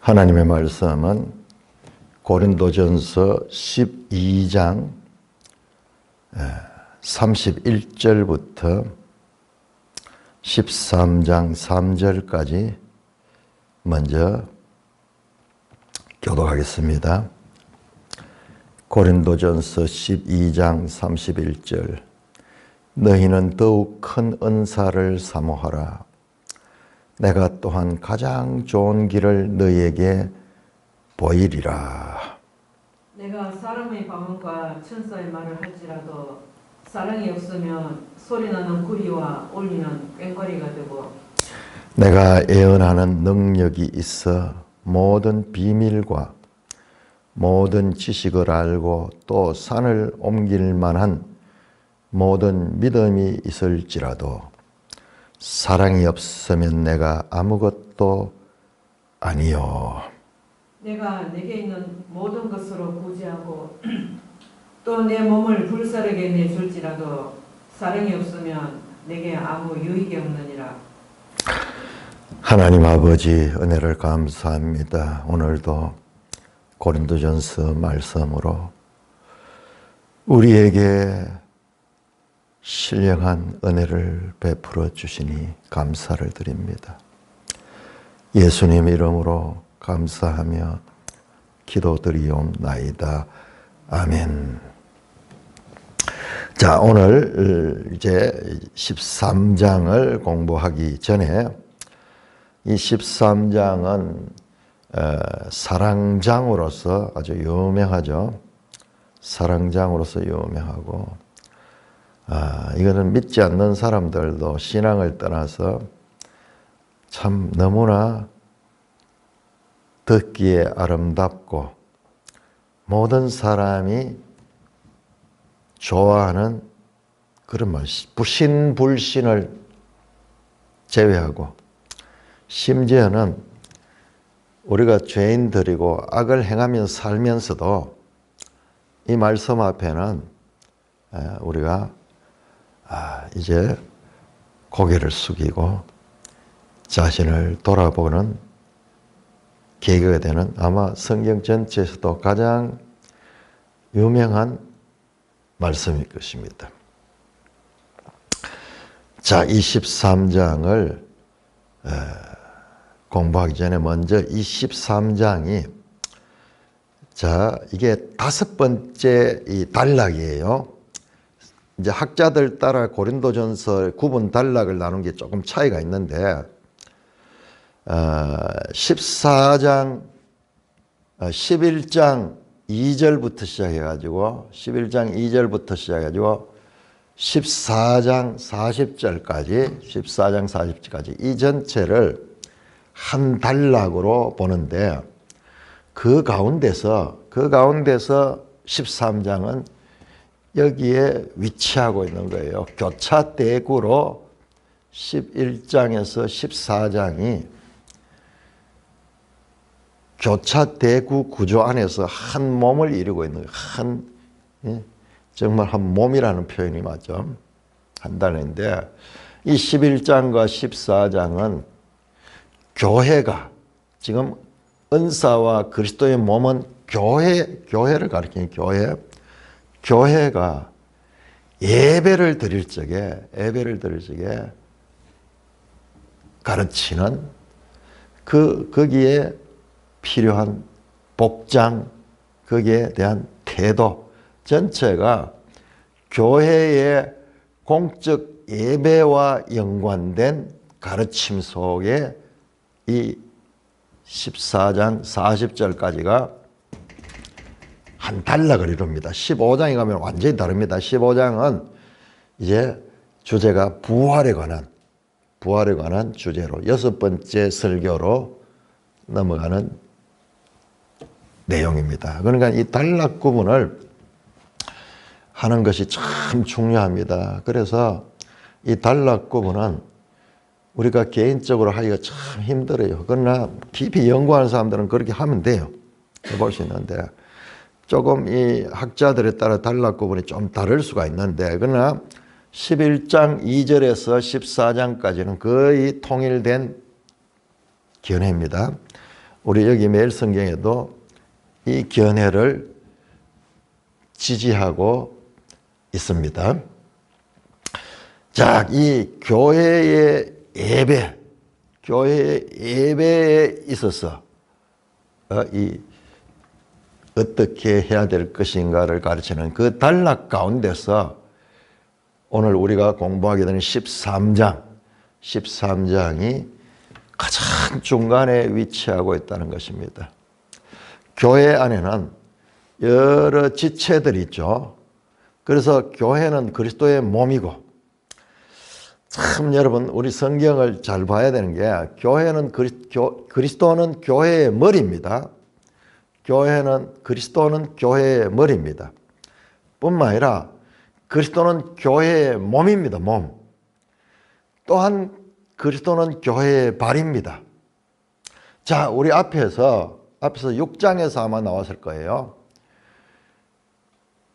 하나님의 말씀은 고린도전서 12장 31절부터 13장 3절까지 먼저 교독하겠습니다. 고린도전서 12장 31절 너희는 더욱 큰 은사를 사모하라. 내가 또한 가장 좋은 길을 너희에게 보이리라. 내가 사람의 방언과 천사의 말을 할지라도 사랑이 없으면 소리나는 구리와 울리는 꽹과리가 되고 내가 예언하는 능력이 있어 모든 비밀과 모든 지식을 알고 또 산을 옮길 만한 모든 믿음이 있을지라도 사랑이 없으면 내가 아무것도 아니요. 내가 내게 있는 모든 것으로 구제하고 또 내 몸을 불사르게 내줄지라도 사랑이 없으면 내게 아무 유익이 없느니라. 하나님 아버지 은혜를 감사합니다. 오늘도 고린도전서 말씀으로 우리에게 신령한 은혜를 베풀어 주시니 감사를 드립니다. 예수님 이름으로 감사하며 기도드리옵나이다. 아멘. 자, 오늘 이제 13장을 공부하기 전에 이 13장은 사랑장으로서 아주 유명하죠. 사랑장으로서 유명하고 이거는 믿지 않는 사람들도 신앙을 떠나서 참 너무나 듣기에 아름답고 모든 사람이 좋아하는 그런 말, 불신을 제외하고 심지어는 우리가 죄인들이고 악을 행하며 살면서도 이 말씀 앞에는 우리가 이제 고개를 숙이고 자신을 돌아보는 계기가 되는 아마 성경 전체에서도 가장 유명한 말씀일 것입니다. 자, 이 13장을 공부하기 전에 먼저 이 13장이 이게 5번째 이 단락이에요. 이제 학자들 따라 고린도전서 구분 단락을 나눈 게 조금 차이가 있는데 11장 2절부터 시작해가지고 14장 40절까지 이 전체를 한 단락으로 보는데 그 가운데서 13장은 여기에 위치하고 있는 거예요. 교차대구로 11장에서 14장이 교차대구 구조 안에서 한 몸을 이루고 있는 거예요. 정말 한 몸이라는 표현이 맞죠. 한 단어인데 이 11장과 14장은 교회가 지금 은사와 그리스도의 몸은 교회를 가리키는 교회가 예배를 드릴 적에 가르치는 거기에 필요한 복장, 거기에 대한 태도 전체가 교회의 공적 예배와 연관된 가르침 속에 이 14장 40절까지가 한 단락을 이룹니다. 15장에 가면 완전히 다릅니다. 15장은 이제 주제가 부활에 관한 주제로 6번째 설교로 넘어가는 내용입니다. 그러니까 이 단락 구분을 하는 것이 참 중요합니다. 그래서 이 단락 구분은 우리가 개인적으로 하기가 참 힘들어요. 그러나 깊이 연구하는 사람들은 그렇게 하면 돼요. 해볼 수 있는데 조금 이 학자들에 따라 단락 구분이 좀 다를 수가 있는데 그러나 11장 2절에서 14장까지는 거의 통일된 견해입니다. 우리 여기 매일 성경에도 이 견해를 지지하고 있습니다. 자, 이 교회의 예배에 있어서 어떻게 해야 될 것인가를 가르치는 그 단락 가운데서 오늘 우리가 공부하게 되는 13장이 가장 중간에 위치하고 있다는 것입니다. 교회 안에는 여러 지체들이 있죠. 그래서 교회는 그리스도의 몸이고, 참 여러분 우리 성경을 잘 봐야 되는 게, 교회는 그리스도는 교회의 머리입니다. 그리스도는 교회의 머리입니다. 뿐만 아니라 그리스도는 교회의 몸입니다. 몸. 또한 그리스도는 교회의 발입니다. 자, 우리 앞에서 6장에서 아마 나왔을 거예요.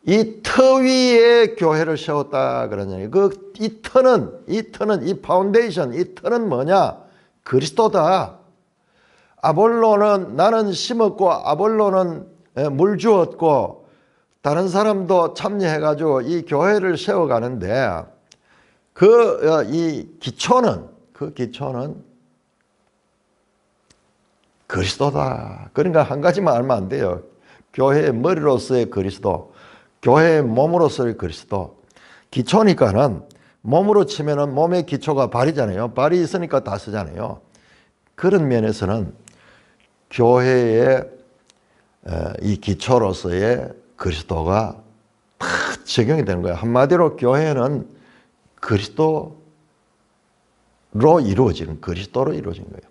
이 터 위에 교회를 세웠다 그러잖아요. 이 터는 이 파운데이션, 이 터는 뭐냐? 그리스도다. 나는 심었고 아볼로는 물 주었고 다른 사람도 참여해가지고 이 교회를 세워가는데 이 기초는 그리스도다. 그러니까 한 가지만 알면 안 돼요. 교회의 머리로서의 그리스도, 교회의 몸으로서의 그리스도. 기초니까는 몸으로 치면은 몸의 기초가 발이잖아요. 발이 있으니까 다 쓰잖아요. 그런 면에서는 교회의 이 기초로서의 그리스도가 다 적용이 되는 거예요. 한마디로 교회는 그리스도로 이루어지는 거예요.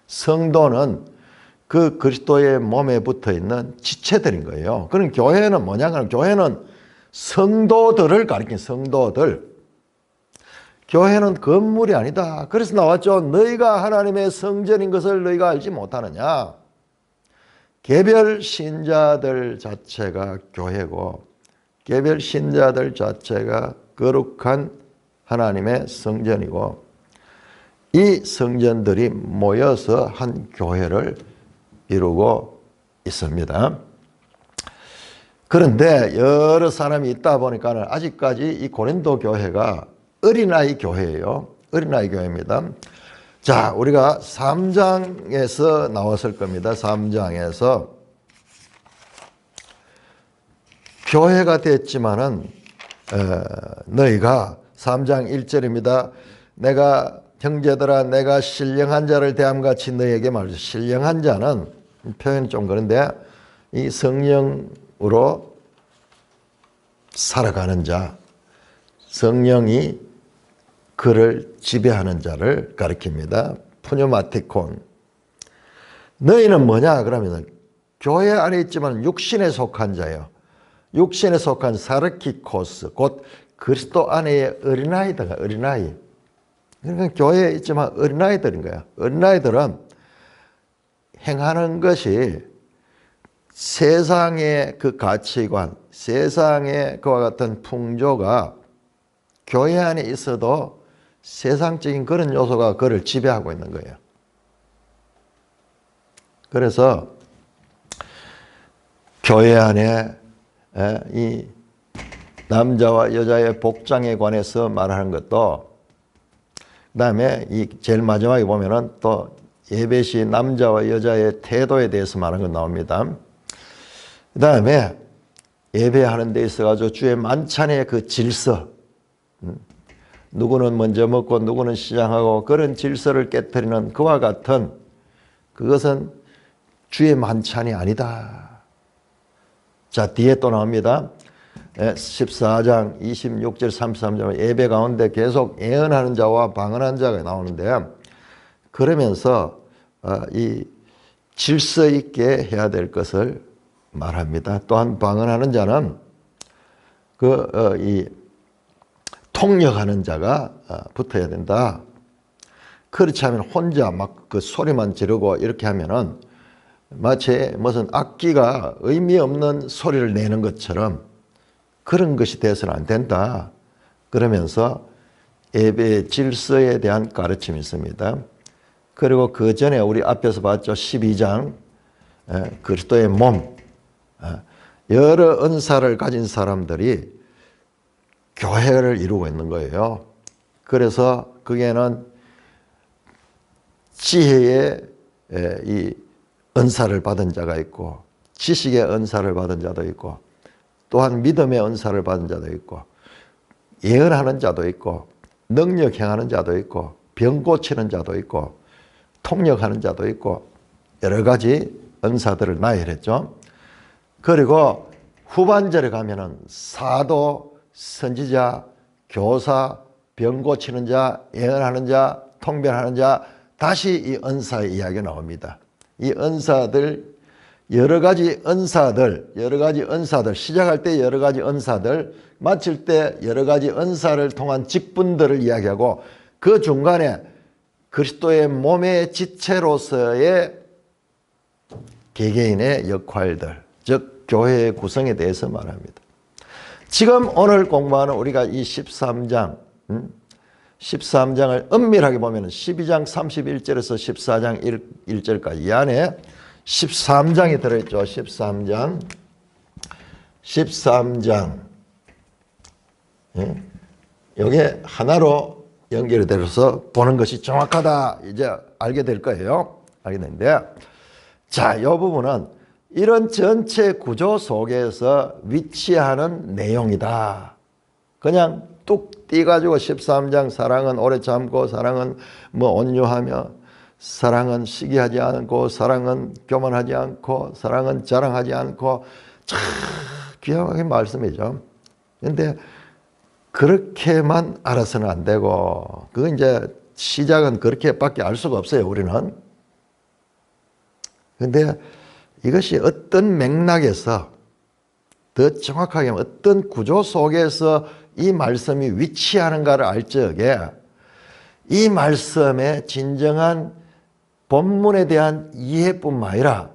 성도는 그 그리스도의 몸에 붙어 있는 지체들인 거예요. 그럼 교회는 뭐냐? 그럼 교회는 성도들을 가리킨 성도들. 교회는 건물이 아니다. 그래서 나왔죠. 너희가 하나님의 성전인 것을 너희가 알지 못하느냐? 개별 신자들 자체가 교회고, 개별 신자들 자체가 거룩한 하나님의 성전이고, 이 성전들이 모여서 한 교회를 이루고 있습니다. 그런데 여러 사람이 있다 보니까 아직까지 이 고린도 교회가 어린아이 교회예요. 어린아이 교회입니다. 자, 우리가 3장에서 나왔을 겁니다. 3장에서 교회가 됐지만은 너희가 3장 1절입니다. 내가 형제들아 내가 신령한 자를 대함같이 너희에게 말하죠. 신령한 자는 표현이 좀 그런데 이 성령으로 살아가는 자, 성령이 그를 지배하는 자를 가리킵니다. 푸뉴마티콘. 너희는 뭐냐? 그러면 교회 안에 있지만 육신에 속한 자예요. 육신에 속한 사르키코스, 곧 그리스도 안에 어린아이다. 어린아이. 그러니까 교회에 있지만 어린아이들인 거야. 어린아이들은 행하는 것이 세상의 그 가치관, 세상의 그와 같은 풍조가 교회 안에 있어도 세상적인 그런 요소가 그를 지배하고 있는 거예요. 그래서 교회 안에 이 남자와 여자의 복장에 관해서 말하는 것도, 그 다음에 이 제일 마지막에 보면은 또 예배 시 남자와 여자의 태도에 대해서 말하는 거 나옵니다. 그 다음에 예배하는 데 있어가지고 주의 만찬의 그 질서, 누구는 먼저 먹고 누구는 시작하고 그런 질서를 깨뜨리는 그와 같은 그것은 주의 만찬이 아니다. 자, 뒤에 또 나옵니다. 14장 26절 33절 예배 가운데 계속 예언하는 자와 방언하는 자가 나오는데, 그러면서 이 질서 있게 해야 될 것을 말합니다. 또한 방언하는 자는 이 통역하는 자가 붙어야 된다. 그렇지 않으면 혼자 막 그 소리만 지르고 이렇게 하면은 마치 무슨 악기가 의미 없는 소리를 내는 것처럼 그런 것이 돼서는 안 된다. 그러면서 예배의 질서에 대한 가르침이 있습니다. 그리고 그 전에 우리 앞에서 봤죠. 12장 그리스도의 몸, 여러 은사를 가진 사람들이 교회를 이루고 있는 거예요. 그래서 거기에는 지혜의 이 은사를 받은 자가 있고, 지식의 은사를 받은 자도 있고, 또한 믿음의 은사를 받은 자도 있고, 예언하는 자도 있고, 능력 행하는 자도 있고, 병 고치는 자도 있고, 통역하는 자도 있고, 여러 가지 은사들을 나열했죠. 그리고 후반절에 가면은 사도, 선지자, 교사, 병 고치는 자, 예언하는 자, 통변하는 자, 다시 이 은사의 이야기가 나옵니다. 이 은사들, 여러 가지 은사들, 시작할 때 여러 가지 은사들, 마칠 때 여러 가지 은사를 통한 직분들을 이야기하고, 그 중간에 그리스도의 몸의 지체로서의 개개인의 역할들, 즉 교회의 구성에 대해서 말합니다. 지금 오늘 공부하는 우리가 이 13장을 엄밀하게 보면 12장 31절에서 14장 1절까지 이 안에 13장이 들어있죠. 13장. 이게 하나로 연결이 되어서 보는 것이 정확하다 이제 알게 될 거예요. 알게 되는데, 자, 이 부분은 이런 전체 구조 속에서 위치하는 내용이다. 그냥 뚝 띄가지고 13장 사랑은 오래 참고, 사랑은 뭐 온유하며, 사랑은 시기하지 않고, 사랑은 교만하지 않고, 사랑은 자랑하지 않고, 참 귀하게 말씀이죠. 그런데 그렇게만 알아서는 안 되고, 그 이제 시작은 그렇게밖에 알 수가 없어요, 우리는. 그런데 이것이 어떤 맥락에서, 더 정확하게 하면 어떤 구조 속에서 이 말씀이 위치하는가를 알 적에 이 말씀의 진정한 본문에 대한 이해뿐만 아니라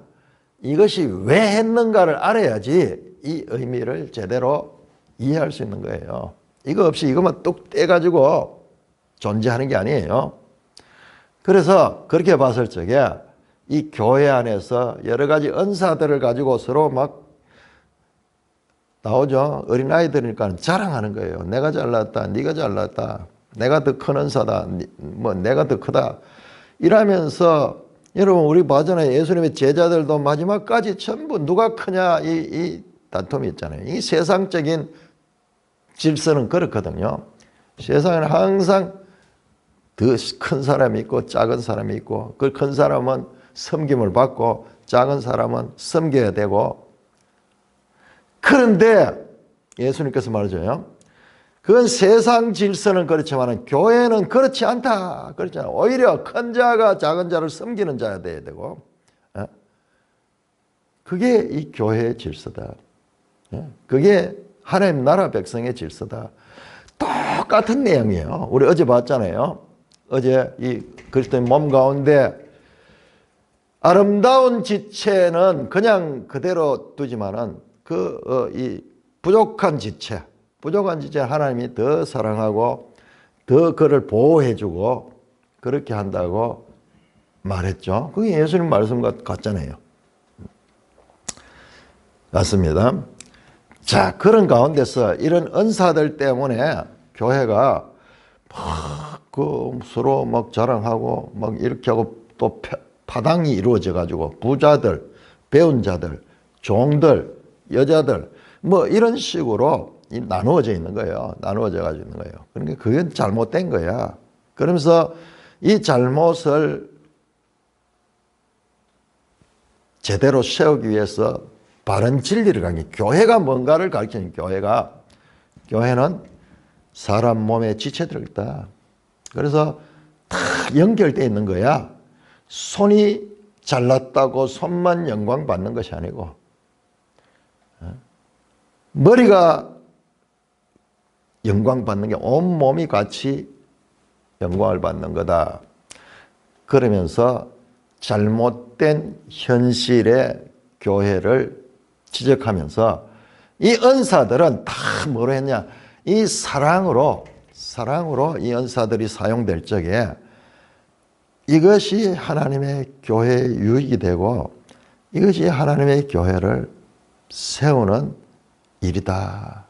이것이 왜 했는가를 알아야지 이 의미를 제대로 이해할 수 있는 거예요. 이거 없이 이것만 뚝 떼가지고 존재하는 게 아니에요. 그래서 그렇게 봤을 적에 이 교회 안에서 여러 가지 은사들을 가지고 서로 막 나오죠. 어린아이들이니까 자랑하는 거예요. 내가 잘났다, 네가 잘났다, 내가 더 큰 은사다, 뭐 내가 더 크다 이러면서, 여러분 우리 봐잖아요. 예수님의 제자들도 마지막까지 전부 누가 크냐 이 다툼이 있잖아요. 이 세상적인 질서는 그렇거든요. 세상에는 항상 더 큰 사람이 있고 작은 사람이 있고, 그 큰 사람은 섬김을 받고 작은 사람은 섬겨야 되고. 그런데 예수님께서 말하죠. 그건 세상 질서는 그렇지만 교회는 그렇지 않다. 그렇잖아요. 오히려 큰 자가 작은 자를 섬기는 자야 돼야 되고, 그게 이 교회의 질서다. 그게 하나님 나라 백성의 질서다. 똑같은 내용이에요. 우리 어제 봤잖아요. 어제 이 그리스도의 몸 가운데 아름다운 지체는 그냥 그대로 두지만은 이 부족한 지체 하나님이 더 사랑하고 더 그를 보호해주고 그렇게 한다고 말했죠. 그게 예수님 말씀과 같잖아요. 맞습니다. 자, 그런 가운데서 이런 은사들 때문에 교회가 막 서로 막 자랑하고 막 이렇게 하고 또 파당이 이루어져 가지고 부자들, 배운 자들, 종들, 여자들 뭐 이런 식으로 나누어져 있는 거예요. 나누어져 가지고 있는 거예요. 그러니까 그게 잘못된 거야. 그러면서 이 잘못을 제대로 세우기 위해서 바른 진리를 가르치는, 교회가 뭔가를 가르치는, 교회는 사람 몸에 지체들이 있다. 그래서 다 연결되어 있는 거야. 손이 잘났다고 손만 영광 받는 것이 아니고, 머리가 영광 받는 게 온몸이 같이 영광을 받는 거다. 그러면서 잘못된 현실의 교회를 지적하면서 이 은사들은 다 뭐로 했냐? 이 사랑으로 이 은사들이 사용될 적에 이것이 하나님의 교회의 유익이 되고 이것이 하나님의 교회를 세우는 일이다.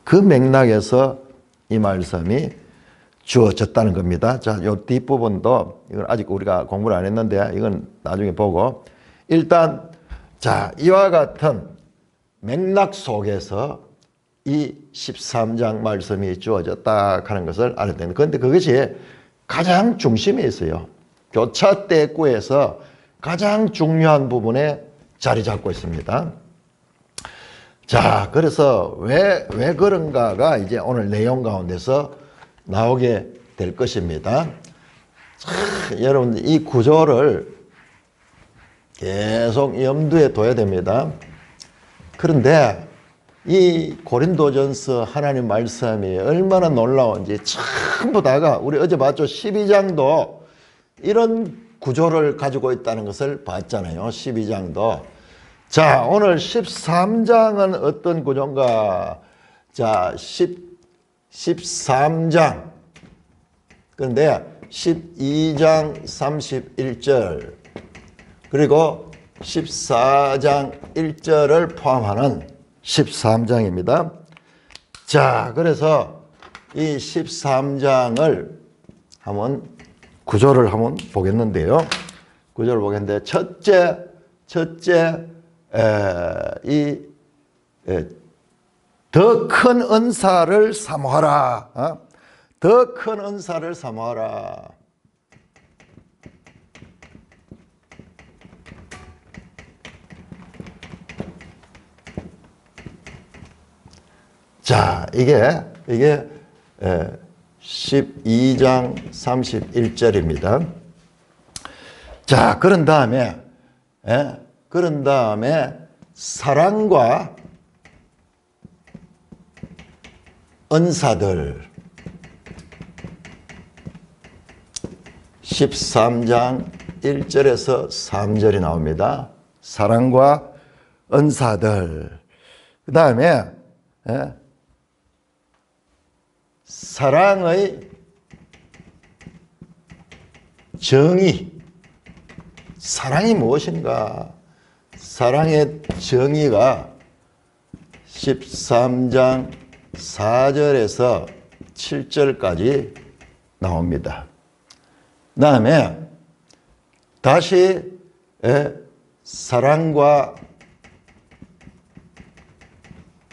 그 맥락에서 이 말씀이 주어졌다는 겁니다. 자, 요 뒷부분도 이건 아직 우리가 공부를 안 했는데 이건 나중에 보고 일단 자, 이와 같은 맥락 속에서 이 13장 말씀이 주어졌다 하는 것을 알아야 됩니다. 그런데 그것이 가장 중심에 있어요. 교차 대구에서 가장 중요한 부분에 자리 잡고 있습니다. 자, 그래서 왜 그런가가 이제 오늘 내용 가운데서 나오게 될 것입니다. 자, 여러분, 이 구조를 계속 염두에 둬야 됩니다. 그런데 이 고린도전서 하나님 말씀이 얼마나 놀라운지 전부 다가 우리 어제 봤죠. 12장도 이런 구조를 가지고 있다는 것을 봤잖아요. 12장도. 자, 오늘 13장은 어떤 구조인가? 자, 13장. 그런데 12장 31절 그리고 14장 1절을 포함하는 13장입니다. 자, 그래서 이 13장을 한번 구조를 한번 보겠는데요. 구조를 보겠는데 첫째 더 큰 은사를 사모하라. 더 큰 은사를 사모하라. 자, 이게 12장 31절입니다. 자, 그런 다음에 사랑과 은사들 13장 1절에서 3절이 나옵니다. 사랑과 은사들. 그 다음에 사랑의 정의. 사랑이 무엇인가? 사랑의 정의가 13장 4절에서 7절까지 나옵니다. 그 다음에 다시 사랑과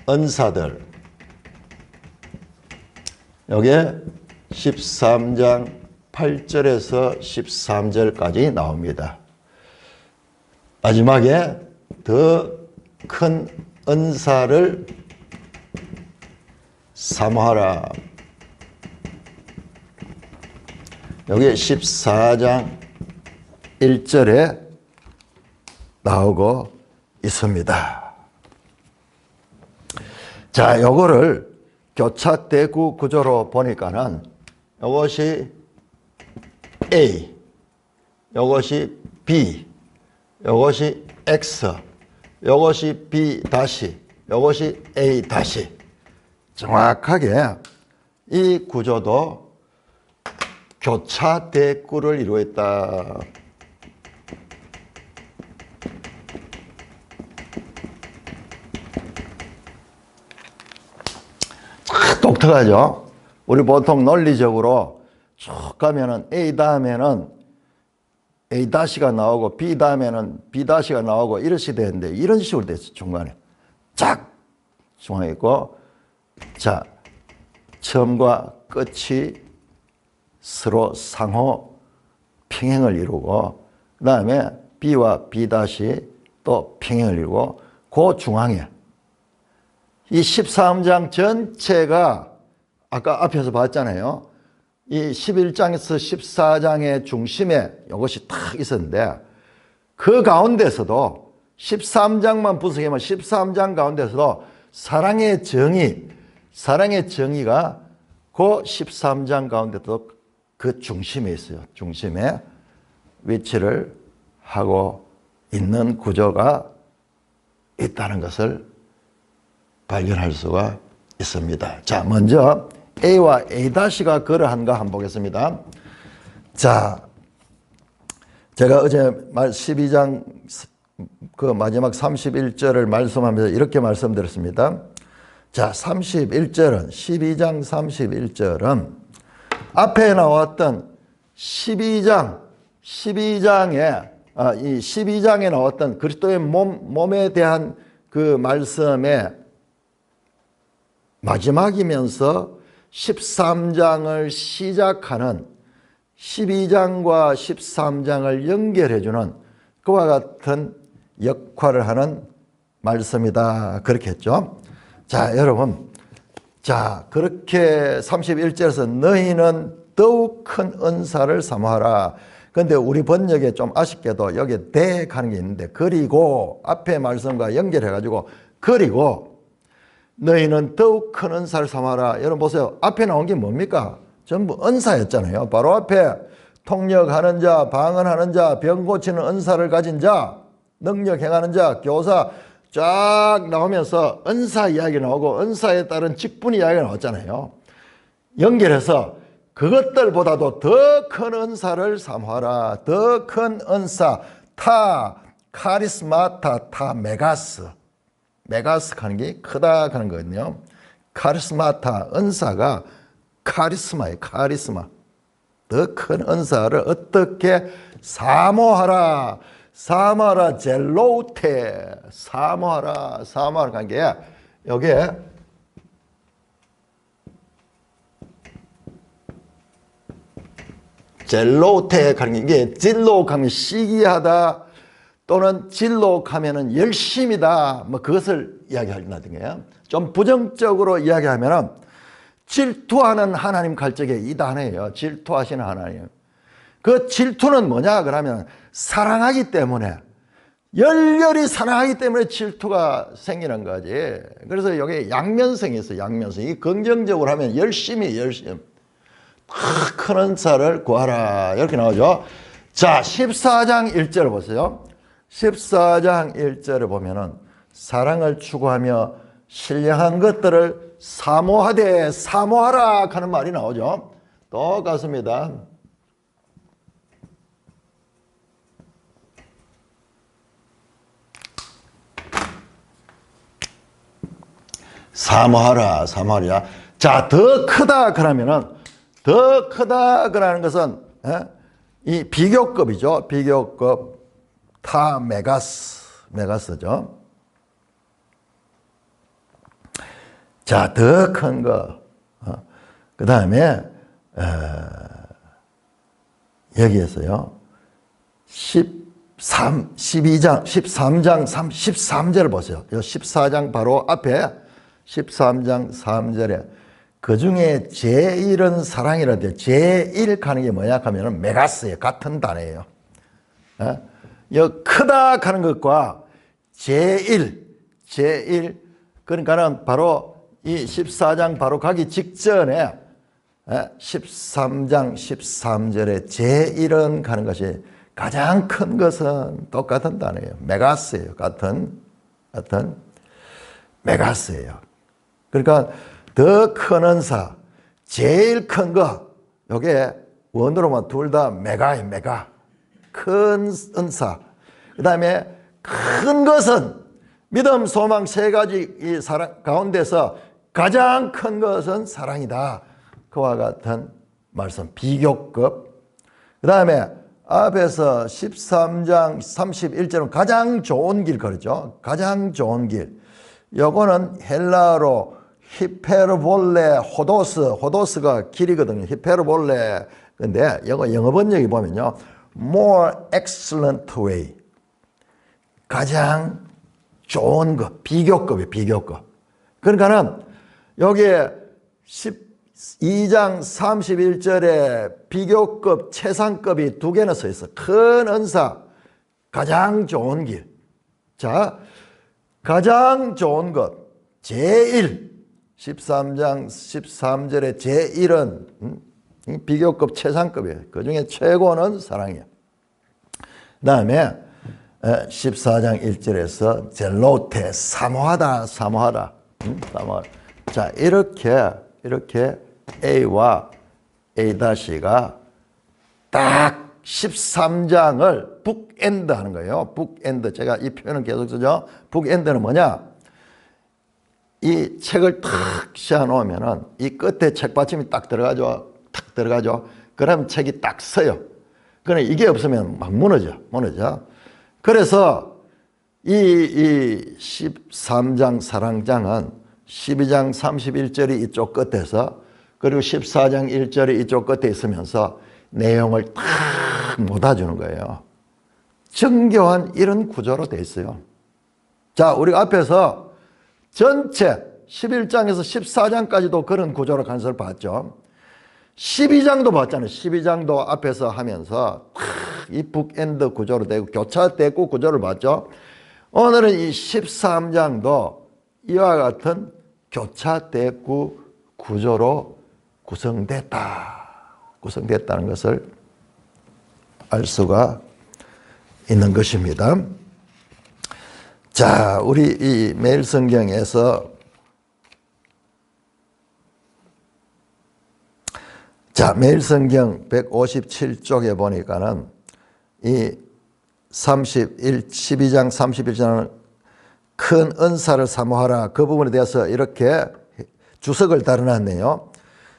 은사들 여기에 13장 8절에서 13절까지 나옵니다. 마지막에 더 큰 은사를 사모하라. 여기 14장 1절에 나오고 있습니다. 자, 요거를 교차 대구 구조로 보니까는 요것이 A, 요것이 B, 요것이 X, 요것이 B 다시, 요것이 A 다시. 정확하게 이 구조도 교차 대구를 이루었다. 독특하죠? 우리 보통 논리적으로 쭉 가면은 A 다음에는 A 다시가 나오고 B 다음에는 B 다시가 나오고 이렇게 되는데 이런 식으로 됐어. 중간에 쫙 중앙에 있고, 자, 처음과 끝이 서로 상호 평행을 이루고, 그 다음에 B와 B 다시 또 평행을 이루고, 그 중앙에 이 13장 전체가 아까 앞에서 봤잖아요. 이 11장에서 14장의 중심에 이것이 딱 있었는데 그 가운데서도 13장만 분석하면 13장 가운데서도 사랑의 정의가 그 13장 가운데도 그 중심에 있어요. 중심에 위치를 하고 있는 구조가 있다는 것을 발견할 수가 있습니다. 자, 먼저 A와 A-가 그러한가 한번 보겠습니다. 자, 제가 어제 12장 그 마지막 31절을 말씀하면서 이렇게 말씀드렸습니다. 자, 31절은 12장 31절은 앞에 나왔던 12장에 이 12장에 나왔던 그리스도의 몸에 대한 그 말씀의 마지막이면서 13장을 시작하는 12장과 13장을 연결해주는 그와 같은 역할을 하는 말씀이다. 그렇게 했죠. 자, 여러분. 자, 그렇게 31절에서 너희는 더욱 큰 은사를 사모하라. 그런데 우리 번역에 좀 아쉽게도 여기에 대하는 게 있는데, 그리고 앞에 말씀과 연결해가지고, 그리고 너희는 더욱 큰 은사를 사모하라. 여러분 보세요. 앞에 나온 게 뭡니까? 전부 은사였잖아요. 바로 앞에 통역하는 자, 방언하는 자, 병 고치는 은사를 가진 자, 능력 행하는 자, 교사 쫙 나오면서 은사 이야기 나오고 은사에 따른 직분 이야기가 나왔잖아요. 연결해서 그것들보다도 더 큰 은사를 사모하라. 더 큰 은사, 카리스마타, 메가스. 메가스 하는 게 크다 하는 거거든요. 카리스마타, 은사가 카리스마예요. 카리스마. 더 큰 은사를 어떻게 사모하라. 사모하라. 젤로테. 사모하라. 사모하라 하는 게 여기에 젤로테 하는 게 진로하면 시기하다 또는 진로하면은 열심이다. 뭐 그것을 이야기하는 거예요. 좀 부정적으로 이야기하면은 질투하는 하나님 갈적에 이 단어예요. 질투하시는 하나님. 그 질투는 뭐냐 그러면 사랑하기 때문에, 열렬히 사랑하기 때문에 질투가 생기는 거지. 그래서 여기 양면성이 있어요. 양면성이 긍정적으로 하면 열심히 큰 은사를 구하라 이렇게 나오죠. 자, 14장 1절을 보세요. 14장 1절을 보면은 사랑을 추구하며 신령한 것들을 사모하되 사모하라 하는 말이 나오죠. 똑같습니다. 사모하라, 사모하라. 자, 더 크다 그러면은, 더 크다 그러는 것은 이 비교급이죠. 비교급 메가스죠. 자, 더 큰 거. 그 다음에 여기에서요. 13장 13절을 보세요. 14장 바로 앞에 13장 3절에 그 중에 제일은 사랑이라 돼. 제일 하는 게 뭐냐 하면 메가스예요. 같은 단어예요. 크다 하는 것과 제일 그러니까는 바로 이 14장 바로 가기 직전에 13장 13절에 제일은 가는 것이 가장 큰 것은 똑같은 단어예요. 메가스예요. 같은 메가스예요. 그러니까 더 큰 은사, 제일 큰 거, 요게 원어로만 둘 다 메가예요. 메가. 큰 은사. 그 다음에 큰 것은 믿음, 소망 세 가지 이 사랑 가운데서 가장 큰 것은 사랑이다. 그와 같은 말씀, 비교급. 그 다음에 앞에서 13장 31절은 가장 좋은 길 그러죠. 가장 좋은 길. 요거는 헬라어로 히페르볼레 호도스가 길이거든요. 히페르볼레. 근데 이거 영어 번역이 보면요. more excellent way. 가장 좋은 것. 비교급이에요. 비교급. 그러니까는 여기에 12장 31절에 비교급, 최상급이 두 개나 써 있어. 큰 은사, 가장 좋은 길. 자, 가장 좋은 것, 제일. 13장 13절에 제일은 비교급, 최상급이에요. 그 중에 최고는 사랑이에요. 그 다음에 14장 1절에서 젤로테, 사모하다. 자, 이렇게 A와 A-가 딱 13장을 북엔드 하는 거예요. 북엔드. 제가 이 표현은 계속 쓰죠. 북엔드는 뭐냐? 이 책을 탁 씌워 놓으면은 이 끝에 책받침이 딱 들어가죠. 탁 들어가죠. 그럼 책이 딱 서요. 그러나 이게 없으면 막 무너져. 그래서 이 13장 사랑장은 12장 31절이 이쪽 끝에서 그리고 14장 1절이 이쪽 끝에 있으면서 내용을 딱 못아주는 거예요. 정교한 이런 구조로 돼 있어요. 자, 우리가 앞에서 전체 11장에서 14장까지도 그런 구조로 간섭을 봤죠. 12장도 봤잖아요. 12장도 앞에서 하면서 이 북엔드 구조로 되고 교차대구 구조를 봤죠. 오늘은 이 13장도 이와 같은 교차대구 구조로 구성됐다는 것을 알 수가 있는 것입니다. 자, 우리 이 매일 성경에서 매일 성경 157쪽에 보니까는 이 12장 31절은 큰 은사를 사모하라. 그 부분에 대해서 이렇게 주석을 달아놨네요.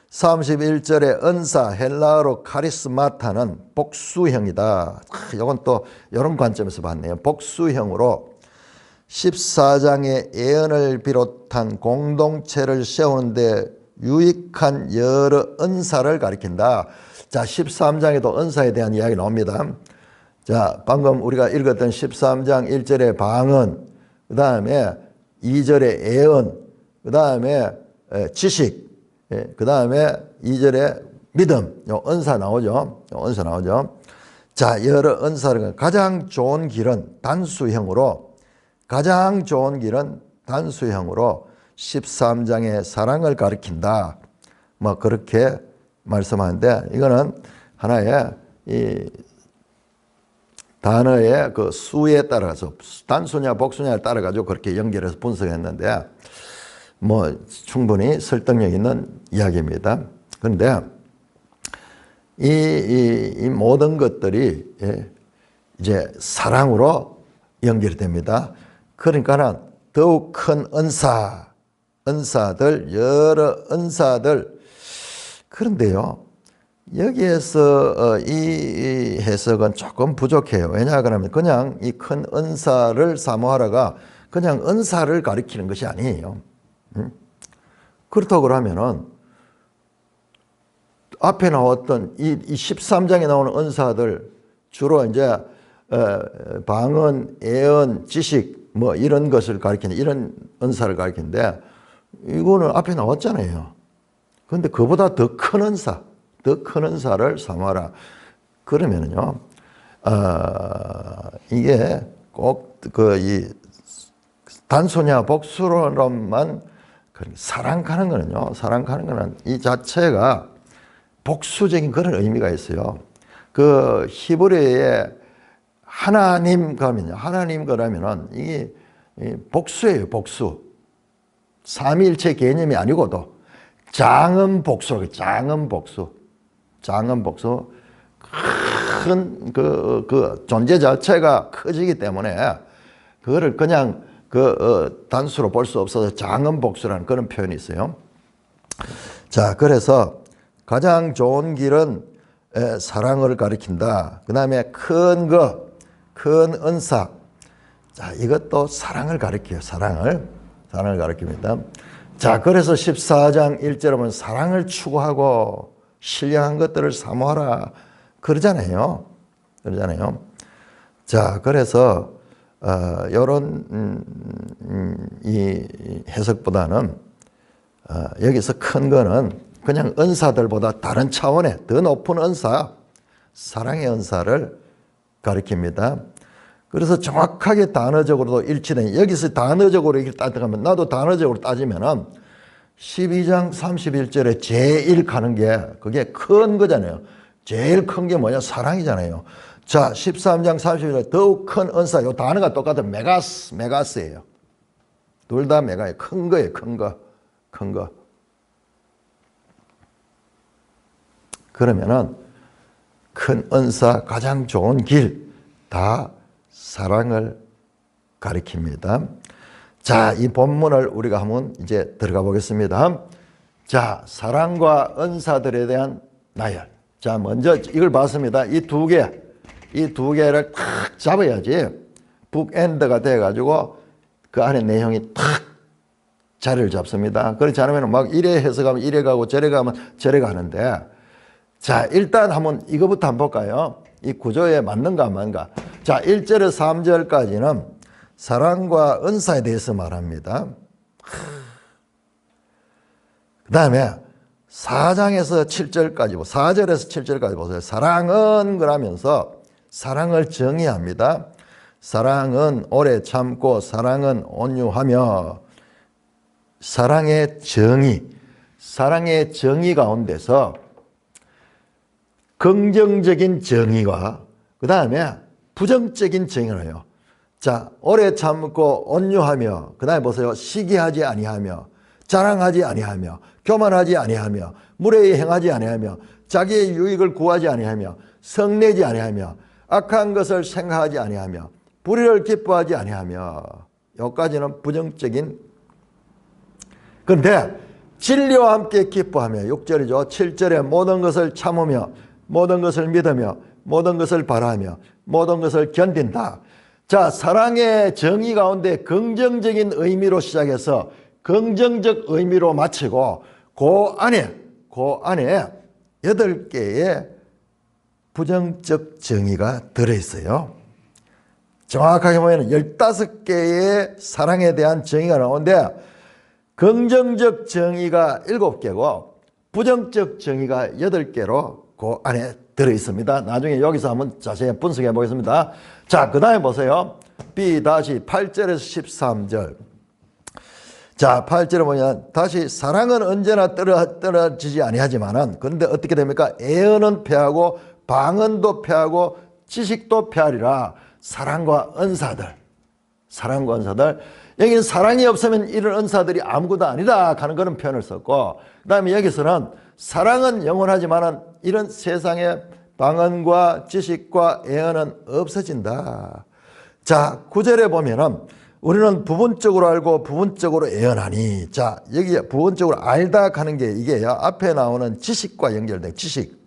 31절에 은사, 헬라어로 카리스마타는 복수형이다. 이건 또 이런 관점에서 봤네요. 복수형으로 14장의 예언을 비롯한 공동체를 세우는데 유익한 여러 은사를 가리킨다. 자, 13장에도 은사에 대한 이야기 나옵니다. 자, 방금 우리가 읽었던 13장 1절의 방언, 그 다음에 2절의 예언, 그 다음에 지식, 그 다음에 2절의 믿음, 요 은사 나오죠. 자, 여러 은사를 가장 좋은 길은 단수형으로 13장의 사랑을 가리킨다. 뭐 그렇게 말씀하는데 이거는 하나의 이 단어의 그 수에 따라서 단수냐 복수냐에 따라 가지고 그렇게 연결해서 분석했는데 뭐 충분히 설득력 있는 이야기입니다. 그런데 이 모든 것들이 이제 사랑으로 연결이 됩니다. 그러니까는 더욱 큰 은사들, 여러 은사들. 그런데요, 여기에서 이 해석은 조금 부족해요. 왜냐 그러면 그냥 이 큰 은사를 사모하라가 그냥 은사를 가리키는 것이 아니에요. 그렇다고 그러면은 앞에 나왔던 이 13장에 나오는 은사들 주로 이제 방언, 예언, 지식 뭐 이런 것을 가리키는 이런 은사를 가리키는데 이거는 앞에 나왔잖아요. 그런데 그보다 더 큰 은사를 사모하라. 그러면은요, 이게 꼭 이 단수냐 복수로만 사랑 가는 거는 이 자체가 복수적인 그런 의미가 있어요. 그 히브리어에 하나님 그러면은 이게 복수예요, 복수. 삼위일체 개념이 아니고도 장은 복수. 큰 그 존재 자체가 커지기 때문에 그거를 그냥 단수로 볼 수 없어서 장은 복수라는 그런 표현이 있어요. 자, 그래서 가장 좋은 길은 사랑을 가리킨다. 그 다음에 큰 은사. 자, 이것도 사랑을 가리켜요. 사랑을 가리킵니다. 자, 그래서 14장 1절에 보면 사랑을 추구하고 신령한 것들을 사모하라. 그러잖아요. 자, 그래서 요런 이 해석보다는 여기서 큰 거는 그냥 은사들보다 다른 차원의 더 높은 은사, 사랑의 은사를 가리킵니다. 그래서 정확하게 단어적으로도 일치된, 여기서 단어적으로 이렇게 따져가면, 나도 단어적으로 따지면은 12장 31절에 제일 가는 게 그게 큰 거잖아요. 제일 큰 게 뭐냐? 사랑이잖아요. 자, 13장 31절에 더욱 큰 은사, 요 단어가 똑같은 메가스예요. 둘 다 메가예요. 큰 거예요, 큰 거. 그러면은 큰 은사, 가장 좋은 길, 다 사랑을 가리킵니다. 자, 이 본문을 우리가 한번 이제 들어가 보겠습니다. 자, 사랑과 은사들에 대한 나열. 자, 먼저 이걸 봤습니다. 이 두 개를 탁 잡아야지 북엔드가 돼가지고 그 안에 내용이 탁 자리를 잡습니다. 그렇지 않으면 막 이래 해석하면 이래 가고 저래 가면 저래 가는데, 자, 일단 한번 이거부터 한번 볼까요? 이 구조에 맞는가 안 맞는가. 자, 1절에서 3절까지는 사랑과 은사에 대해서 말합니다. 그 다음에 4장에서 7절까지, 4절에서 7절까지 보세요. 사랑은 그러면서 사랑을 정의합니다. 사랑은 오래 참고, 사랑은 온유하며, 사랑의 정의 가운데서 긍정적인 정의와 그 다음에 부정적인 정의를 해요. 자, 오래 참고 온유하며, 그 다음에 보세요. 시기하지 아니하며, 자랑하지 아니하며, 교만하지 아니하며, 무례히 행하지 아니하며, 자기의 유익을 구하지 아니하며, 성내지 아니하며, 악한 것을 생각하지 아니하며, 불의를 기뻐하지 아니하며. 여기까지는 부정적인. 그런데 진리와 함께 기뻐하며, 6절이죠. 7절에 모든 것을 참으며, 모든 것을 믿으며, 모든 것을 바라며, 모든 것을 견딘다. 자, 사랑의 정의 가운데 긍정적인 의미로 시작해서 긍정적 의미로 마치고 그 안에 8개의 부정적 정의가 들어있어요. 정확하게 보면 15개의 사랑에 대한 정의가 나오는데 긍정적 정의가 7개고 부정적 정의가 8개로 그 안에 들어있습니다. 나중에 여기서 한번 자세히 분석해 보겠습니다. 자, 그 다음에 보세요. B 다시 8절에서 13절. 자, 8절에 보면 다시 사랑은 언제나 떨어지지 아니하지만은, 그런데 어떻게 됩니까? 애언은 패하고 방언도 패하고 지식도 패하리라. 사랑과 은사들. 여기는 사랑이 없으면 이런 은사들이 아무것도 아니다 하는 그런 표현을 썼고, 그 다음에 여기서는 사랑은 영원하지만은 이런 세상의 방언과 지식과 애언은 없어진다. 자, 9절에 보면은 우리는 부분적으로 알고 부분적으로 애언하니. 자, 여기 부분적으로 알다 하는 게 이게요. 앞에 나오는 지식과 연결된 지식.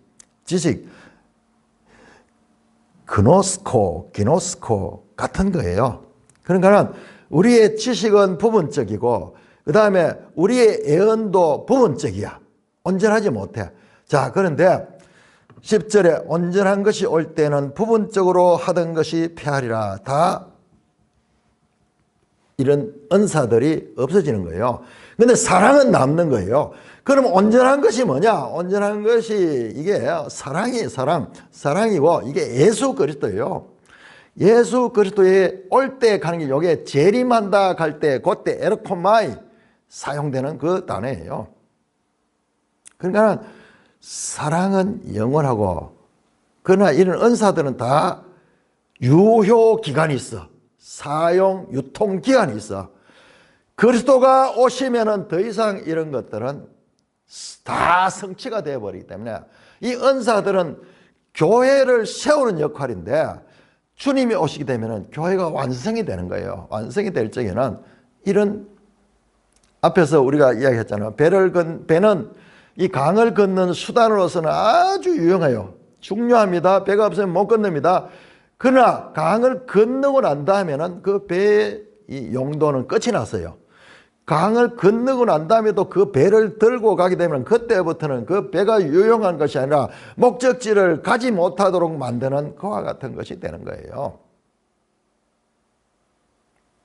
기노스코 같은 거예요. 그러니까 우리의 지식은 부분적이고 그 다음에 우리의 애언도 부분적이야. 온전하지 못해. 자, 그런데 10절에 온전한 것이 올 때는 부분적으로 하던 것이 패하리라. 다 이런 은사들이 없어지는 거예요. 근데 사랑은 남는 거예요. 그럼 온전한 것이 뭐냐? 온전한 것이 이게 사랑이고 이게 예수 그리스도예요. 예수 그리스도에 올 때 가는 게 이게 재림한다 갈 때 그때 에르코마이 사용되는 그 단어예요. 그러니까 사랑은 영원하고 그러나 이런 은사들은 다 유효 기간이 있어. 사용 유통 기간이 있어. 그리스도가 오시면은 더 이상 이런 것들은 다 성취가 되어 버리기 때문에 이 은사들은 교회를 세우는 역할인데 주님이 오시게 되면은 교회가 완성이 되는 거예요. 완성이 될 적에는 이런 앞에서 우리가 이야기했잖아요. 배는 이 강을 걷는 수단으로서는 아주 유용해요. 중요합니다. 배가 없으면 못 건넙니다. 그러나 강을 건너고 난 다음에는 그 배의 용도는 끝이 났어요. 강을 건너고 난 다음에도 그 배를 들고 가게 되면 그때부터는 그 배가 유용한 것이 아니라 목적지를 가지 못하도록 만드는 그와 같은 것이 되는 거예요.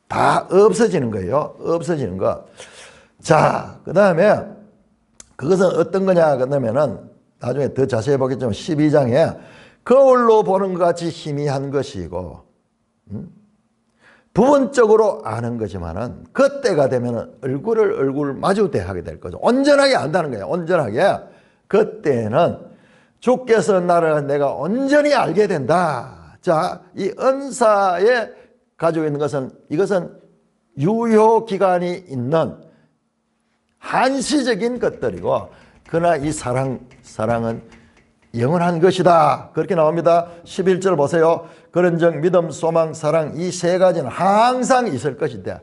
다 없어지는 거예요. 없어지는 것. 자, 그 다음에 그것은 어떤 거냐 그러면은 나중에 더 자세히 보겠지만 12장에 거울로 보는 것 같이 희미한 것이고 부분적으로 아는 거지만은 그때가 되면은 얼굴 마주 대하게 될 거죠. 온전하게 안다는 거예요. 온전하게. 그때는 주께서 나를 내가 온전히 알게 된다. 자, 이 은사에 가지고 있는 것은 이것은 유효 기간이 있는 한시적인 것들이고 그러나 이 사랑은 영원한 것이다. 그렇게 나옵니다. 11절 보세요. 그런즉 믿음, 소망, 사랑 이 세 가지는 항상 있을 것인데,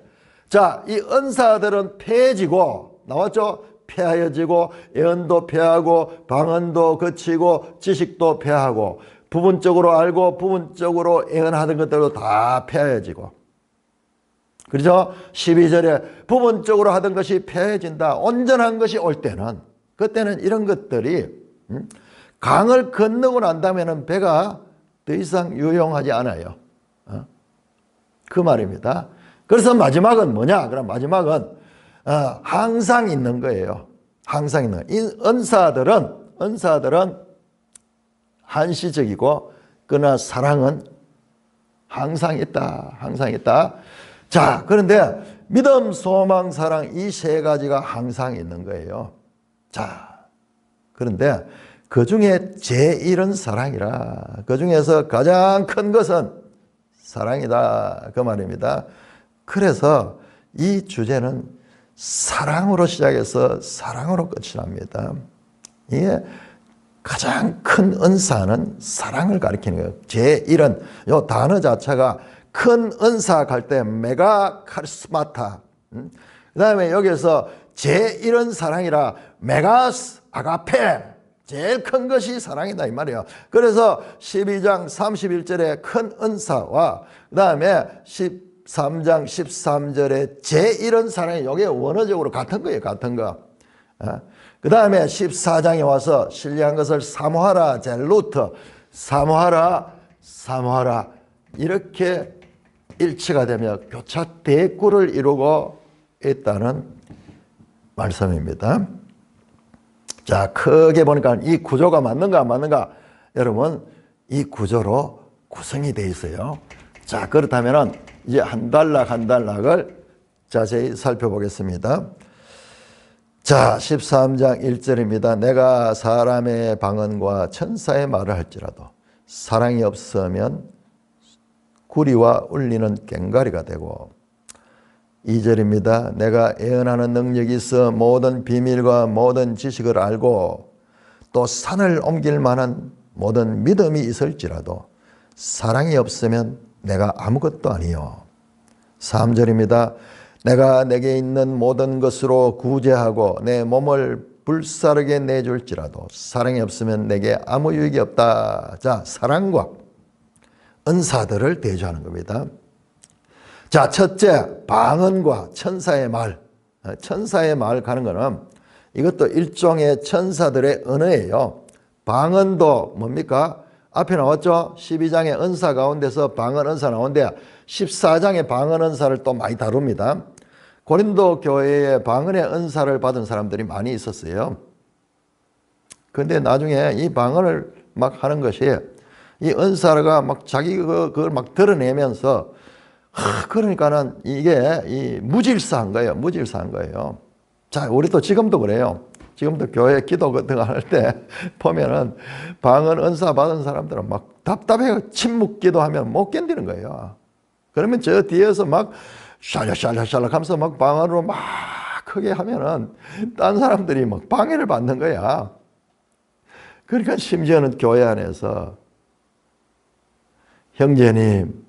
자, 이 은사들은 폐해지고, 나왔죠? 폐하여지고, 예언도 폐하고, 방언도 거치고, 지식도 폐하고, 부분적으로 알고 부분적으로 예언하던 것들도 다 폐하여지고, 그렇죠? 12절에 부분적으로 하던 것이 폐해진다. 온전한 것이 올 때는, 그때는 이런 것들이 강을 건너고 난 다음에는 배가 더 이상 유용하지 않아요. 그 말입니다. 그래서 마지막은 뭐냐? 그럼 마지막은 항상 있는 거예요. 항상 있는 거예요. 이 은사들은 한시적이고, 그러나 사랑은 항상 있다. 항상 있다. 자, 그런데 믿음, 소망, 사랑 이 세 가지가 항상 있는 거예요. 자, 그런데 그 중에 제일은 사랑이라. 그 중에서 가장 큰 것은 사랑이다. 그 말입니다. 그래서 이 주제는 사랑으로 시작해서 사랑으로 끝이 납니다. 이게 가장 큰 은사는 사랑을 가리키는 거예요. 제일은, 이 단어 자체가 큰 은사 갈 때 메가 카리스마타. 그 다음에 여기서 제일은 사랑이라 메가스 아가페. 제일 큰 것이 사랑이다 이 말이에요. 그래서 12장 31절에 큰 은사와 그 다음에 13장 13절에 제일은 사랑이 이게 원어적으로 같은 거예요. 같은 거. 그 다음에 14장에 와서 신뢰한 것을 사모하라. 젤루트. 사모하라. 사모하라. 이렇게 일치가 되며 교차 대꾸를 이루고 있다는 말씀입니다. 자, 크게 보니까 이 구조가 맞는가 안 맞는가? 여러분, 이 구조로 구성이 되어 있어요. 자, 그렇다면 이제 한 단락을 자세히 살펴보겠습니다. 자, 13장 1절입니다. 내가 사람의 방언과 천사의 말을 할지라도 사랑이 없으면 구리와 울리는 꽹과리가 되고, 2절입니다. 내가 예언하는 능력이 있어 모든 비밀과 모든 지식을 알고 또 산을 옮길 만한 모든 믿음이 있을지라도 사랑이 없으면 내가 아무것도 아니요. 3절입니다. 내가 내게 있는 모든 것으로 구제하고 내 몸을 불사르게 내줄지라도 사랑이 없으면 내게 아무 유익이 없다. 자, 사랑과 은사들을 대조하는 겁니다. 자, 첫째, 방언과 천사의 말. 천사의 말 가는 거는 이것도 일종의 천사들의 언어예요. 방언도 뭡니까? 앞에 나왔죠? 12장의 은사 가운데서 방언 은사 나오는데 14장의 방언 은사를 또 많이 다룹니다. 고린도 교회에 방언의 은사를 받은 사람들이 많이 있었어요. 그런데 나중에 이 방언을 막 하는 것이 이 은사가 막 자기 그걸 막 드러내면서 그러니까는 이게 이 무질서한 거예요. 무질서한 거예요. 자, 우리도 지금도 그래요. 지금도 교회 기도 같은 거 할 때 보면은 방언 은사 받은 사람들은 막 답답해요. 침묵 기도하면 못 견디는 거예요. 그러면 저 뒤에서 막 샬락샬락샬락 하면서 막 방언으로 막 크게 하면은 딴 사람들이 막 방해를 받는 거야. 그러니까 심지어는 교회 안에서 형제님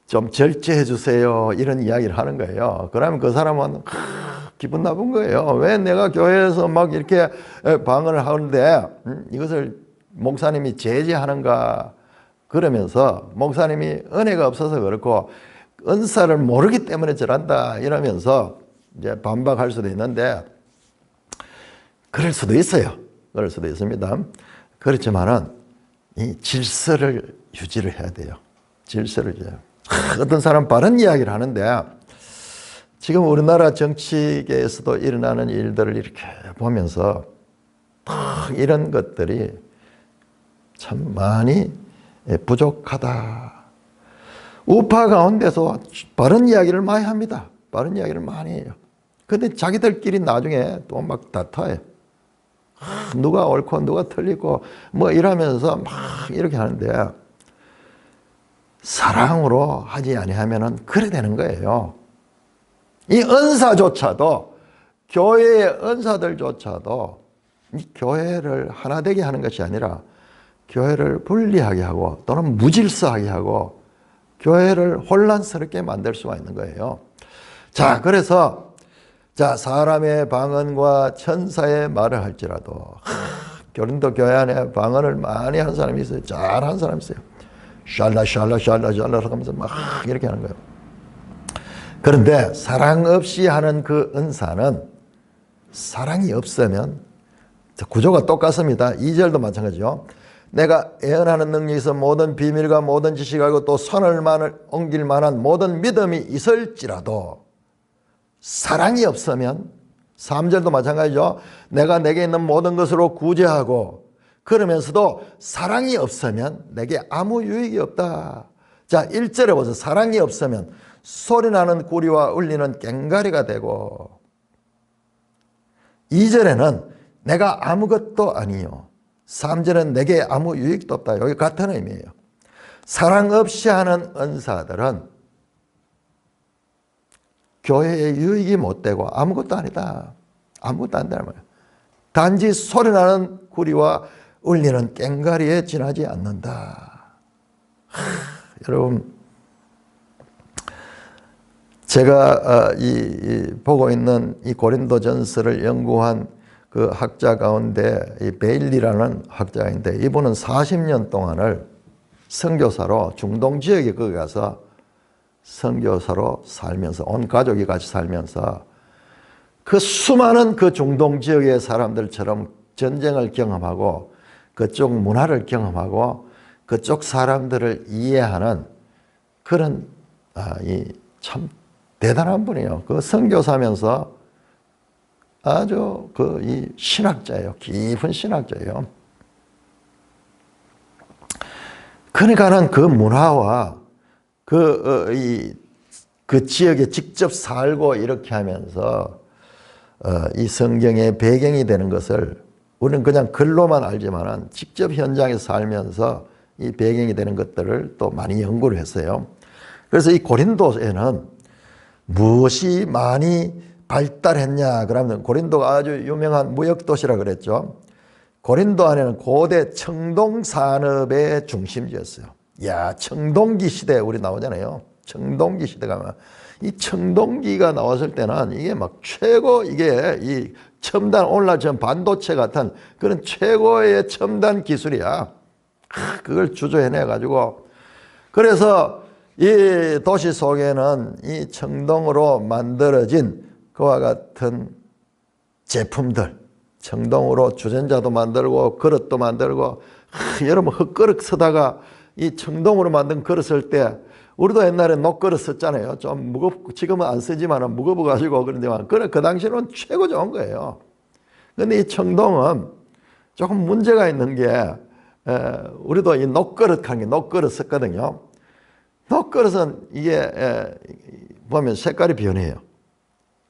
좀 절제해 주세요 이런 이야기를 하는 거예요. 그러면 그 사람은 기분 나쁜 거예요. 왜 내가 교회에서 막 이렇게 방언을 하는데 이것을 목사님이 제지하는가, 그러면서 목사님이 은혜가 없어서 그렇고 은사를 모르기 때문에 저런다 이러면서 이제 반박할 수도 있는데, 그럴 수도 있어요. 그럴 수도 있습니다. 그렇지만은 이 질서를 유지를 해야 돼요. 질서를 유지해요. 어떤 사람 바른 이야기를 하는데 지금 우리나라 정치계에서도 일어나는 일들을 이렇게 보면서 이런 것들이 참 많이 부족하다. 우파 가운데서 바른 이야기를 많이 합니다. 바른 이야기를 많이 해요. 근데 자기들끼리 나중에 또 막 다퉈요. 누가 옳고 누가 틀리고 뭐 이러면서 막 이렇게 하는데, 사랑으로 하지 아니하면은 그래 되는 거예요. 이 은사조차도, 교회의 은사들조차도 이 교회를 하나 되게 하는 것이 아니라 교회를 분리하게 하고 또는 무질서하게 하고 교회를 혼란스럽게 만들 수가 있는 거예요. 자, 그래서 자, 사람의 방언과 천사의 말을 할지라도 고린도 교회 안에 방언을 많이 하는 사람이 있어요. 잘하는 사람이 있어요. 샬라 샬라 샬라 샬라 하면서 막 이렇게 하는 거예요. 그런데 사랑 없이 하는 그 은사는 사랑이 없으면 구조가 똑같습니다. 2절도 마찬가지죠. 내가 예언하는 능력이 있어 모든 비밀과 모든 지식을 알고 또 선을 옮길 만한 모든 믿음이 있을지라도 사랑이 없으면 3절도 마찬가지죠. 내가 내게 있는 모든 것으로 구제하고 그러면서도 사랑이 없으면 내게 아무 유익이 없다. 자, 1절에 보세요. 사랑이 없으면 소리나는 구리와 울리는 꽹과리가 되고 2절에는 내가 아무것도 아니요 3절은 내게 아무 유익도 없다. 여기 같은 의미예요. 사랑 없이 하는 은사들은 교회에 유익이 못 되고 아무것도 아니다. 아무것도 안 되는 말이에요. 단지 소리나는 구리와 울리는 꽹과리에 지나지 않는다. 여러분, 제가 보고 있는 이 고린도전서를 연구한 그 학자 가운데 이 베일리라는 학자인데 이분은 40년 동안을 선교사로 중동 지역에 거기 가서 선교사로 살면서 온 가족이 같이 살면서 그 수많은 그 중동 지역의 사람들처럼 전쟁을 경험하고 그쪽 문화를 경험하고 그쪽 사람들을 이해하는 그런 참 대단한 분이에요. 그 선교사면서 아주 이 신학자예요. 깊은 신학자예요. 그러니까는 그 문화와 그 지역에 직접 살고 이렇게 하면서 이 성경의 배경이 되는 것을 우리는 그냥 글로만 알지만은 직접 현장에서 살면서 이 배경이 되는 것들을 또 많이 연구를 했어요. 그래서 이 고린도에는 무엇이 많이 발달했냐 그러면 고린도가 아주 유명한 무역도시라 그랬죠. 고린도 안에는 고대 청동산업의 중심지였어요. 야, 청동기 시대 우리 나오잖아요. 청동기 시대가 이 청동기가 나왔을 때는 이게 막 최고 이게 이 첨단 오늘날 전 반도체 같은 그런 최고의 첨단 기술이야. 그걸 주조해내 가지고 그래서 이 도시 속에는 이 청동으로 만들어진 그와 같은 제품들, 청동으로 주전자도 만들고 그릇도 만들고 여러분 흙그릇 쓰다가 이 청동으로 만든 그릇 쓸 때 우리도 옛날에 녹그릇 썼잖아요. 좀 무겁고 지금은 안 쓰지만 무거워가지고 그런데만 그 당시는 최고 좋은 거예요. 근데 이 청동은 조금 문제가 있는 게 우리도 이 녹그릇 하는 게 녹그릇 썼거든요. 녹그릇은 이게 보면 색깔이 변해요.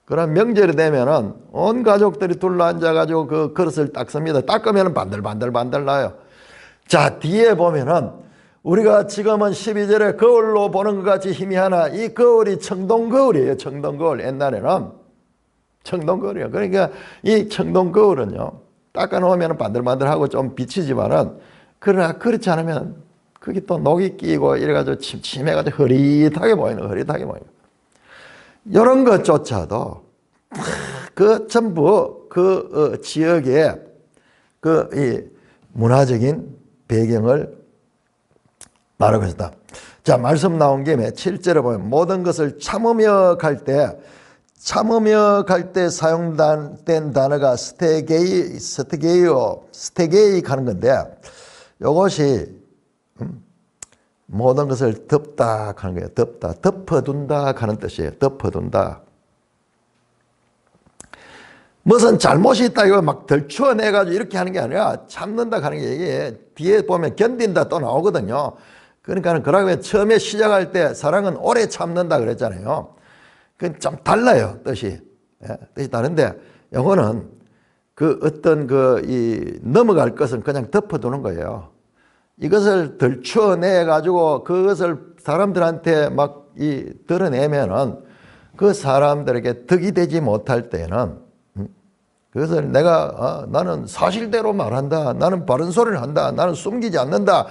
그럼 명절이 되면은 온 가족들이 둘러앉아가지고 그 그릇을 닦습니다. 닦으면 반들반들 나요. 자, 뒤에 보면은 우리가 지금은 12절에 거울로 보는 것 같이 희미하나 이 거울이 청동거울이에요. 청동거울. 옛날에는 청동거울이에요. 그러니까 이 청동거울은요, 닦아놓으면 반들반들하고 좀 비치지만은 그러나 그렇지 않으면 그게 또 녹이 끼고 이래가지고 침침해가지고 흐릿하게 보이는 이런 것조차도 그 전부 그 지역의 이 문화적인 배경을 말하고 있다. 자, 말씀 나온 김에 7절에 보면 모든 것을 참으며 갈 때 사용된 단어가 스테게이 하는 건데 이것이 모든 것을 덮다 하는 거예요. 덮어둔다 하는 뜻이에요. 덮어둔다. 무슨 잘못이 있다 이거 막 덜추어내가지고 이렇게 하는 게 아니라 참는다 하는 게 이게 뒤에 보면 견딘다 또 나오거든요. 그러니까 그러면 처음에 시작할 때 사랑은 오래 참는다 그랬잖아요. 그건 좀 달라요, 뜻이. 뜻이 다른데 영어는 그 어떤 넘어갈 것은 그냥 덮어두는 거예요. 이것을 덜추어내 가지고 그것을 사람들한테 막 드러내면은 그 사람들에게 득이 되지 못할 때는 그것을 내가 나는 사실대로 말한다. 나는 바른 소리를 한다. 나는 숨기지 않는다.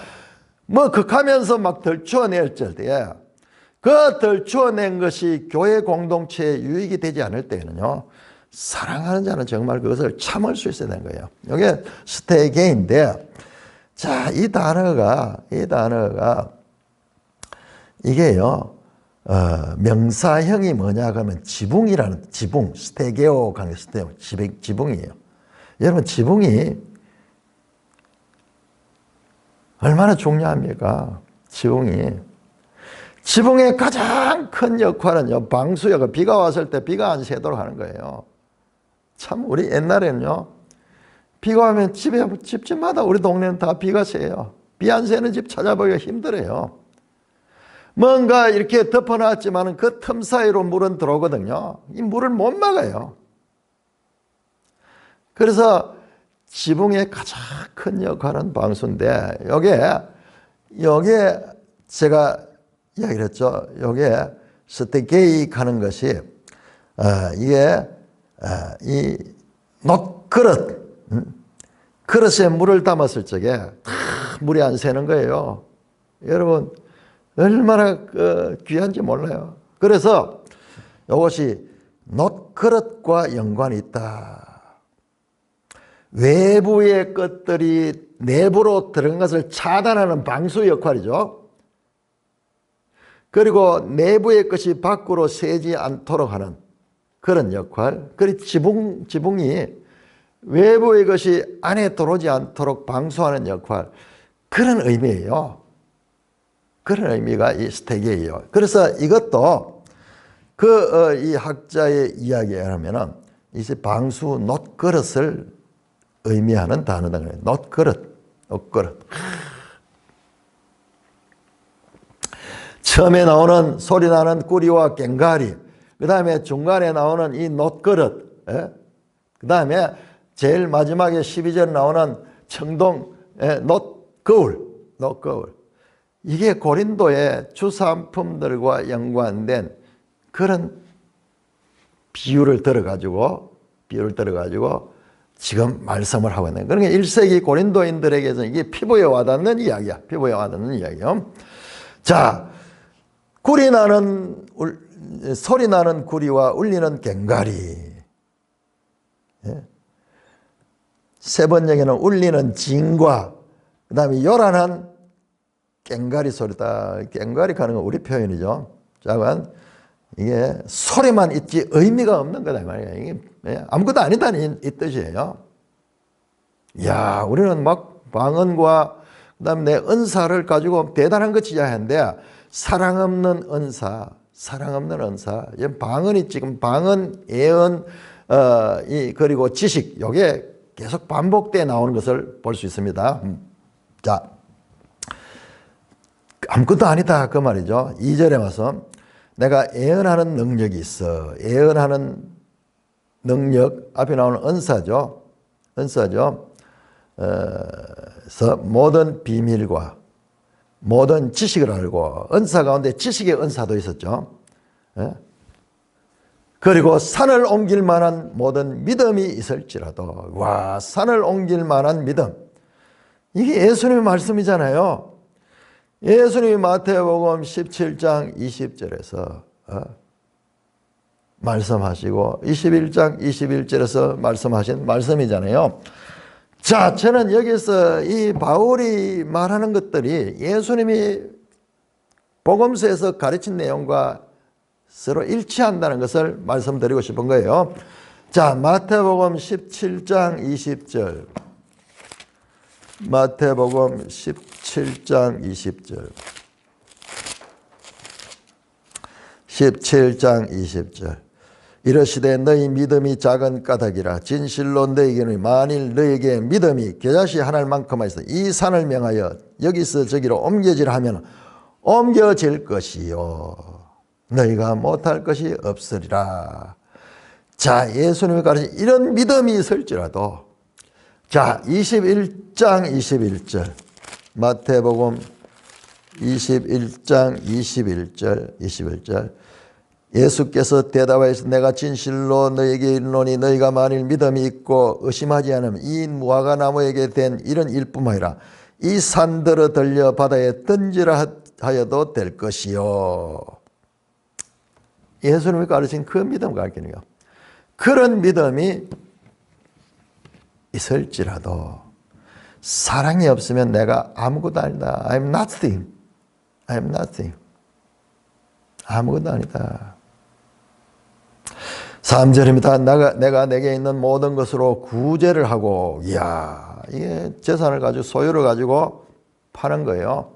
뭐 극하면서 막 덜추어낼 때에 그 덜추어낸 것이 교회 공동체에 유익이 되지 않을 때에는요. 사랑하는 자는 정말 그것을 참을 수 있어야 되는 거예요. 이게 스테게인데 자, 이 단어가 이게요. 명사형이 뭐냐 그러면 지붕이라는 지붕, 스테게오 강의 지붕이에요. 여러분 지붕이 얼마나 중요합니까? 지붕의 가장 큰 역할은요, 방수역, 비가 왔을 때 비가 안 새도록 하는 거예요. 참 우리 옛날에는요, 비가 오면 집집마다 우리 동네는 다 비가 새요. 비 안 새는 집 찾아보기가 힘들어요. 뭔가 이렇게 덮어놨지만 그 틈 사이로 물은 들어오거든요. 이 물을 못 막아요. 그래서 지붕의 가장 큰 역할은 방수인데 여기에 제가 이야기를 했죠. 여기에 스테게익 하는 것이 이게 이 녹그릇 그릇에 물을 담았을 적에 물이 안 새는 거예요. 여러분 얼마나 귀한지 몰라요. 그래서 이것이 녹그릇과 연관이 있다. 외부의 것들이 내부로 들어간 것을 차단하는 방수 역할이죠. 그리고 내부의 것이 밖으로 새지 않도록 하는 그런 역할. 그리고 지붕이 외부의 것이 안에 들어오지 않도록 방수하는 역할. 그런 의미예요. 그런 의미가 이 스테게예요. 그래서 이것도 이 학자의 이야기에 하면은 이제 방수 놋그릇을 의미하는 단어다. 놋그릇. 처음에 나오는 소리 나는 꾸리와 꽹가리, 그 다음에 중간에 나오는 이 놋그릇, 그 다음에 제일 마지막에 12절 나오는 청동 놋거울. 이게 고린도의 주산품들과 연관된 그런 비유를 들어가지고 지금 말씀을 하고 있는 거예요. 그러니까 1세기 고린도인들에게서 이게 피부에 와닿는 이야기야. 자, 소리 나는 구리와 울리는 꽹가리. 세 번역에는 울리는 징과 그 다음에 요란한 꽹가리 소리다. 꽹가리 가는 건 우리 표현이죠. 자관 이게 소리만 있지 의미가 없는 거다 말이에요. 이게 아무것도 아니다는 이 뜻이에요. 야, 우리는 막 방언과 그다음에 내 은사를 가지고 대단한 것 이야기하는데 사랑 없는 은사. 방언이 지금 방언, 예언, 그리고 지식 이게 계속 반복돼 나오는 것을 볼 수 있습니다. 자, 아무것도 아니다 그 말이죠. 2절에 와서 내가 예언하는 능력이 있어. 예언하는 능력 앞에 나오는 은사죠. 그래서 모든 비밀과 모든 지식을 알고 은사 가운데 지식의 은사도 있었죠. 그리고 산을 옮길 만한 모든 믿음이 있을지라도 와 산을 옮길 만한 믿음 이게 예수님의 말씀이잖아요. 예수님이 마태복음 17장 20절에서 말씀하시고 21장 21절에서 말씀하신 말씀이잖아요. 자, 저는 여기서 이 바울이 말하는 것들이 예수님이 복음서에서 가르친 내용과 서로 일치한다는 것을 말씀드리고 싶은 거예요. 자, 마태복음 17장 20절. 마태복음 17장 20절. 17장 20절. 이르시되 너희 믿음이 작은 까닭이라 진실로 너희에게는 만일 너희에게 믿음이 겨자씨 하나만큼만 있어 이 산을 명하여 여기서 저기로 옮겨지라 하면 옮겨질 것이요 너희가 못할 것이 없으리라. 자, 예수님이 가르친 이런 믿음이 있을지라도 자 21장 21절 마태복음 21장 21절 예수께서 대답하여서 내가 진실로 너에게 이르노니 너희가 만일 믿음이 있고 의심하지 않으면 이 무화과 나무에게 된 이런 일뿐만 아니라 이 산들어 들려 바다에 던지라 하여도 될 것이요. 예수님이 가르친 그 믿음을 가르치는 거예요. 그런 믿음이 있을지라도 사랑이 없으면 내가 아무것도 아니다. I'm nothing. I'm nothing. 아무것도 아니다. 3절입니다. 내가 내게 있는 모든 것으로 구제를 하고, 이야, 이게 재산을 가지고 소유를 가지고 파는 거예요.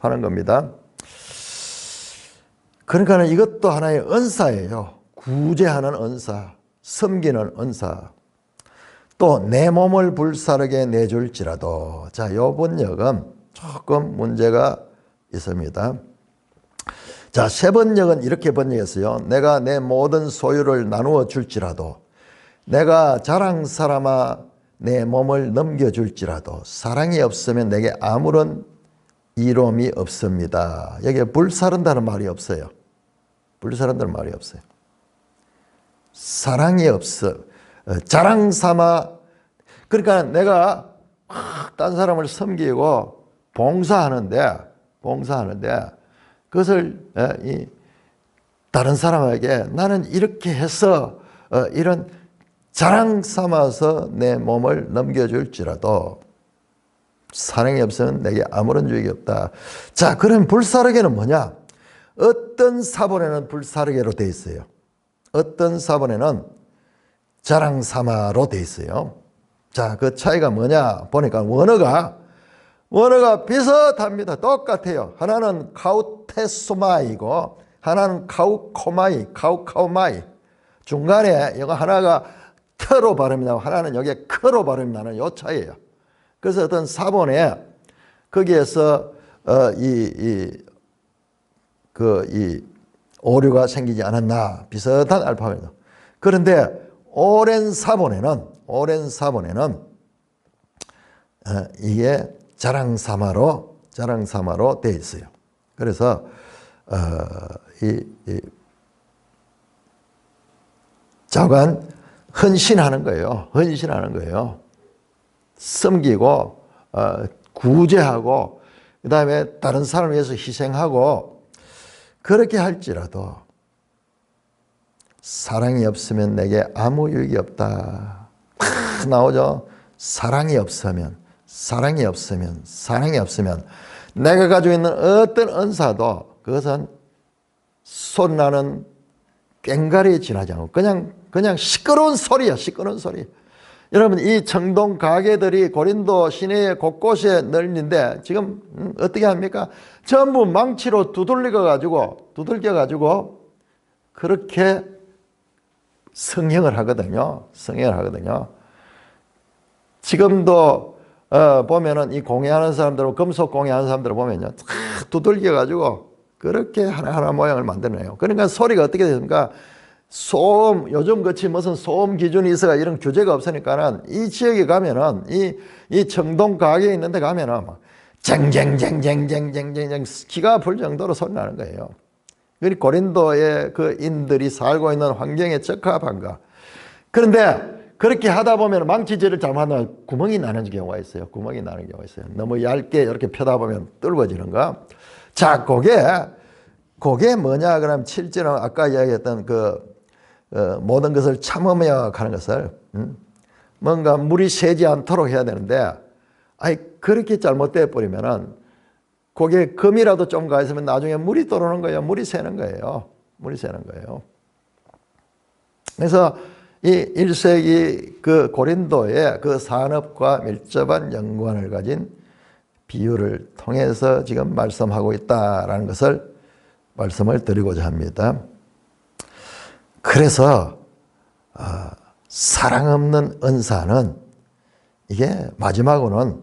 파는 겁니다. 그러니까 이것도 하나의 은사예요. 구제하는 은사, 섬기는 은사. 또 내 몸을 불사르게 내줄지라도. 자, 요 번역은 조금 문제가 있습니다. 자, 세 번역은 이렇게 번역했어요. 내가 내 모든 소유를 나누어 줄지라도, 내가 자랑 삼아 내 몸을 넘겨줄지라도 사랑이 없으면 내게 아무런 이로움이 없습니다. 여기에 불사른다는 말이 없어요. 불사른다는 말이 없어요. 사랑이 없어. 자랑 삼아. 그러니까 내가 딴 사람을 섬기고 봉사하는데 그것을 다른 사람에게 나는 이렇게 해서 이런 자랑 삼아서 내 몸을 넘겨줄지라도 사랑이 없으면 내게 아무런 유익이 없다. 자, 그럼 불사르게는 뭐냐? 어떤 사본에는 불사르게로 되어 있어요. 어떤 사본에는 자랑 삼아로 되어 있어요. 자, 그 차이가 뭐냐 보니까 원어가 비슷합니다. 똑같아요. 하나는 카우테소마이고 하나는 카우카우마이. 중간에 이거 하나가 터로 발음이 나고 하나는 여기에 크로 발음이 나는 요 차이예요. 그래서 어떤 사본에 거기에서 이 오류가 생기지 않았나 비슷한 알파벳이다. 그런데 오랜 사본에는 이게 자랑 삼아로 되어 있어요. 그래서 자관 헌신하는 거예요. 섬기고 구제하고 그다음에 다른 사람을 위해서 희생하고 그렇게 할지라도 사랑이 없으면 내게 아무 유익이 없다. 딱 나오죠. 사랑이 없으면 내가 가지고 있는 어떤 은사도 그것은 소리나는 꽹과리에 지나지 않고 그냥 시끄러운 소리야. 여러분, 이 청동 가게들이 고린도 시내에 곳곳에 널린데 지금 어떻게 합니까? 전부 망치로 두들겨 가지고 그렇게 성형을 하거든요. 지금도 보면은 이 공예하는 사람들, 금속 공예하는 사람들 보면요, 탁 두들겨 가지고 그렇게 하나하나 모양을 만드네요. 그러니까 소리가 어떻게 됩니까? 소음, 요즘 같이 무슨 소음 기준이 있어가 이런 규제가 없으니까는 이 지역에 가면은 이 청동 가게에 있는 데 가면은 쟁쟁쟁쟁쟁쟁쟁쟁 기가 아플 정도로 소리 나는 거예요. 그리고 고린도의 그 인들이 살고 있는 환경에 적합한가. 그런데 그렇게 하다 보면 망치질을 잘못하면 구멍이 나는 경우가 있어요. 너무 얇게 이렇게 펴다 보면 뚫어지는가. 자, 그게 뭐냐 그러면 7절은 아까 이야기했던 모든 것을 참으며 가는 것을 뭔가 물이 새지 않도록 해야 되는데 그렇게 잘못돼 버리면은 거기에 금이라도 좀 가 있으면 나중에 물이 들어오는 거예요. 물이 새는 거예요. 그래서 이 1세기 그 고린도의 그 산업과 밀접한 연관을 가진 비유를 통해서 지금 말씀하고 있다라는 것을 말씀을 드리고자 합니다. 그래서 사랑 없는 은사는 이게 마지막으로는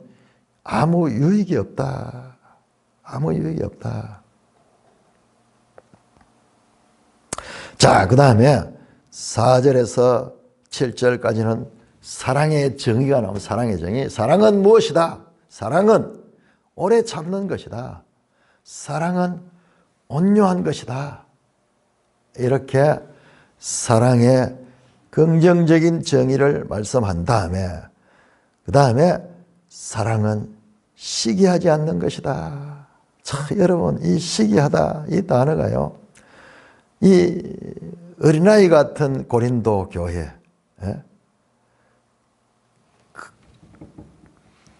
아무 유익이 없다. 자, 그 다음에 4절에서 7절까지는 사랑의 정의가 나오면 사랑의 정의. 사랑은 무엇이다? 사랑은 오래 참는 것이다. 사랑은 온유한 것이다. 이렇게 사랑의 긍정적인 정의를 말씀한 다음에 그 다음에 사랑은 시기하지 않는 것이다. 자, 여러분, 이 시기하다 이 단어가요, 이 어린아이 같은 고린도 교회,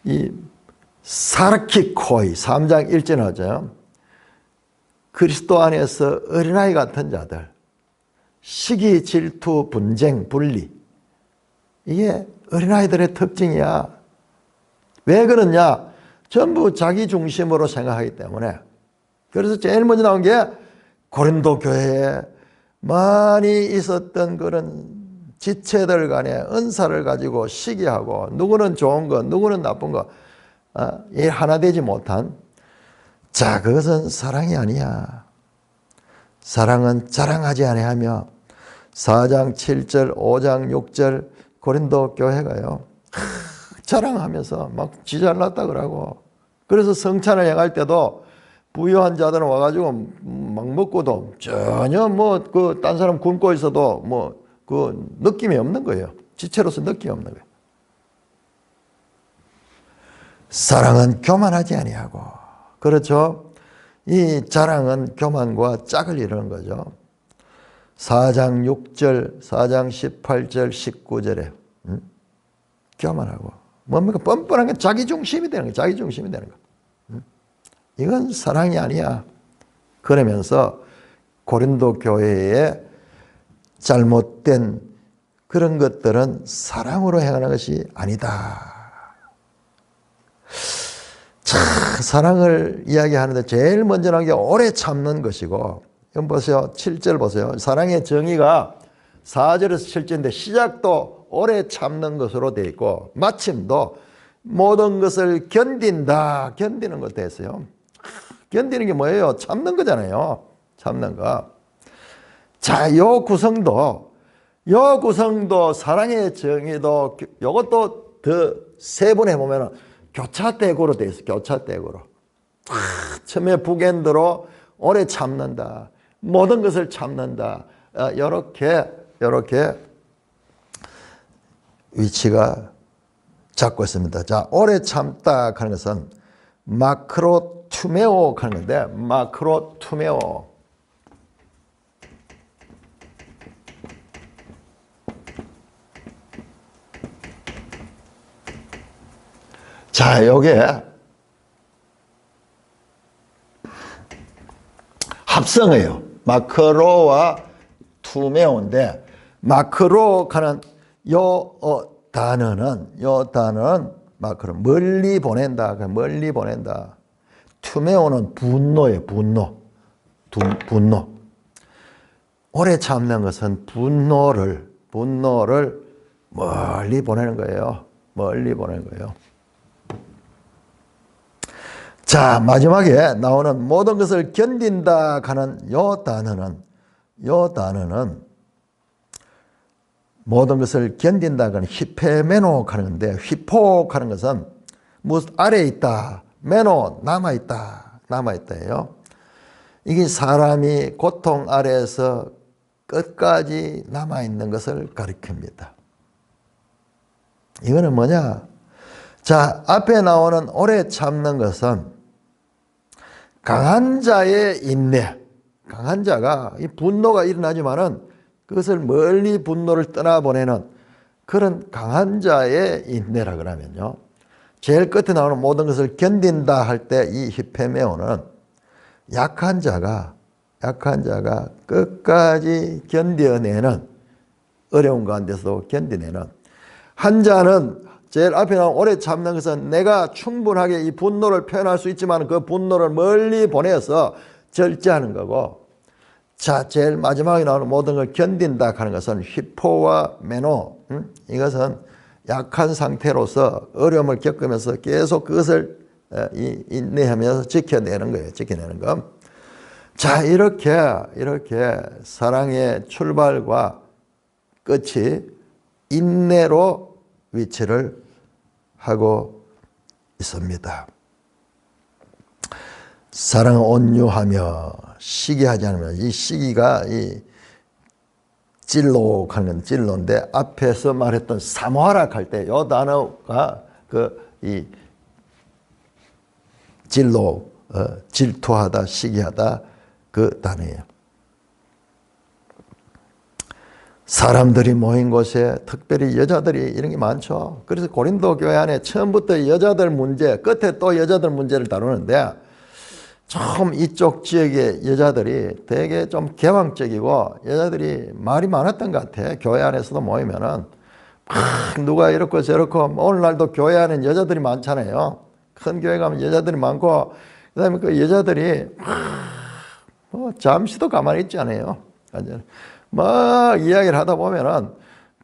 이 사르키코이 3장 1절 나오죠. 그리스도 안에서 어린아이 같은 자들, 시기, 질투, 분쟁, 분리, 이게 어린아이들의 특징이야. 왜 그러냐? 전부 자기 중심으로 생각하기 때문에. 그래서 제일 먼저 나온 게 고린도 교회에 많이 있었던 그런 지체들 간의 은사를 가지고 시기하고, 누구는 좋은 거, 누구는 나쁜 거, 이 하나 되지 못한, 자, 그것은 사랑이 아니야. 사랑은 자랑하지 아니하며 4장 7절, 5장 6절 고린도 교회가요, 자랑하면서 막 지잘났다 그러고, 그래서 성찬을 행할 때도 부유한 자들은 와가지고 막 먹고도 전혀 딴 사람 굶고 있어도 그 느낌이 없는 거예요. 지체로서 느낌이 없는 거예요. 사랑은 교만하지 아니하고, 그렇죠? 이 자랑은 교만과 짝을 이루는 거죠. 4장 6절, 4장 18절, 19절에 교만하고, 뭡니까? 뻔뻔한 게 자기 중심이 되는 거예요. 자기 중심이 되는 거. 이건 사랑이 아니야. 그러면서 고린도 교회의 잘못된 그런 것들은 사랑으로 행하는 것이 아니다. 자, 사랑을 이야기하는데 제일 먼저 나온 게 오래 참는 것이고, 이건 보세요. 7절 보세요. 사랑의 정의가 4절에서 7절인데 시작도 오래 참는 것으로 되어 있고 마침도 모든 것을 견딘다. 견디는 것도 했어요. 견디는 게 뭐예요? 참는 거잖아요. 참는 거. 자, 요 구성도 사랑의 정의도 요것도 더 세분해 보면은 교차대고로 되어 있어요. 교차대고로. 처음에 북엔드로 오래 참는다. 모든 것을 참는다. 요렇게 위치가 잡고 있습니다. 자, 오래 참다 하는 것은 마크로투메오 하는 건데, 마크로투메오. 자, 요게 합성어예요. 마크로와 투메오인데, 마크로 하는 요 단어는 마크로, 멀리 보낸다. 멀리 보낸다. 투메오는 분노예요. 분노. 오래 참는 것은 분노를 멀리 보내는 거예요. 멀리 보내는 거예요. 자, 마지막에 나오는 모든 것을 견딘다 하는 요 단어는 모든 것을 견딘다 하는 히페메노 하는 건데, 휘포 하는 것은 무슨 아래에 있다, 메노 남아있다예요. 이게 사람이 고통 아래에서 끝까지 남아있는 것을 가리킵니다. 이거는 뭐냐? 자, 앞에 나오는 오래 참는 것은 강한 자의 인내, 강한 자가 이 분노가 일어나지만은 그것을 멀리 분노를 떠나보내는 그런 강한 자의 인내라 그러면요, 제일 끝에 나오는 모든 것을 견딘다 할 때 이 히페메오는 약한 자가 끝까지 견뎌내는, 어려운 가운데서도 견디내는, 한 자는 제일 앞에 나온 오래 참는 것은 내가 충분하게 이 분노를 표현할 수 있지만 그 분노를 멀리 보내서 절제하는 거고, 자, 제일 마지막에 나오는 모든 걸 견딘다 하는 것은 휘포와 메노, 이것은 약한 상태로서 어려움을 겪으면서 계속 그것을 인내하면서 지켜내는 거예요. 지켜내는 거. 자, 이렇게 사랑의 출발과 끝이 인내로 위치를 하고 있습니다. 사랑은 온유하며 시기하지 않으며, 이 시기가 진로하는 진로인데 앞에서 말했던 사모하라 할 때 이 단어가 이 진로, 질투하다, 시기하다 그 단어예요. 사람들이 모인 곳에 특별히 여자들이 이런 게 많죠. 그래서 고린도 교회 안에 처음부터 여자들 문제, 끝에 또 여자들 문제를 다루는데 처음 이쪽 지역의 여자들이 되게 좀 개방적이고 여자들이 말이 많았던 것 같아. 교회 안에서도 모이면은 막 누가 이렇고 저렇고 오늘날도 교회 안에는 여자들이 많잖아요. 큰 교회 가면 여자들이 많고 그다음에 그 여자들이 뭐 잠시도 가만히 있지 않아요. 막 이야기를 하다 보면은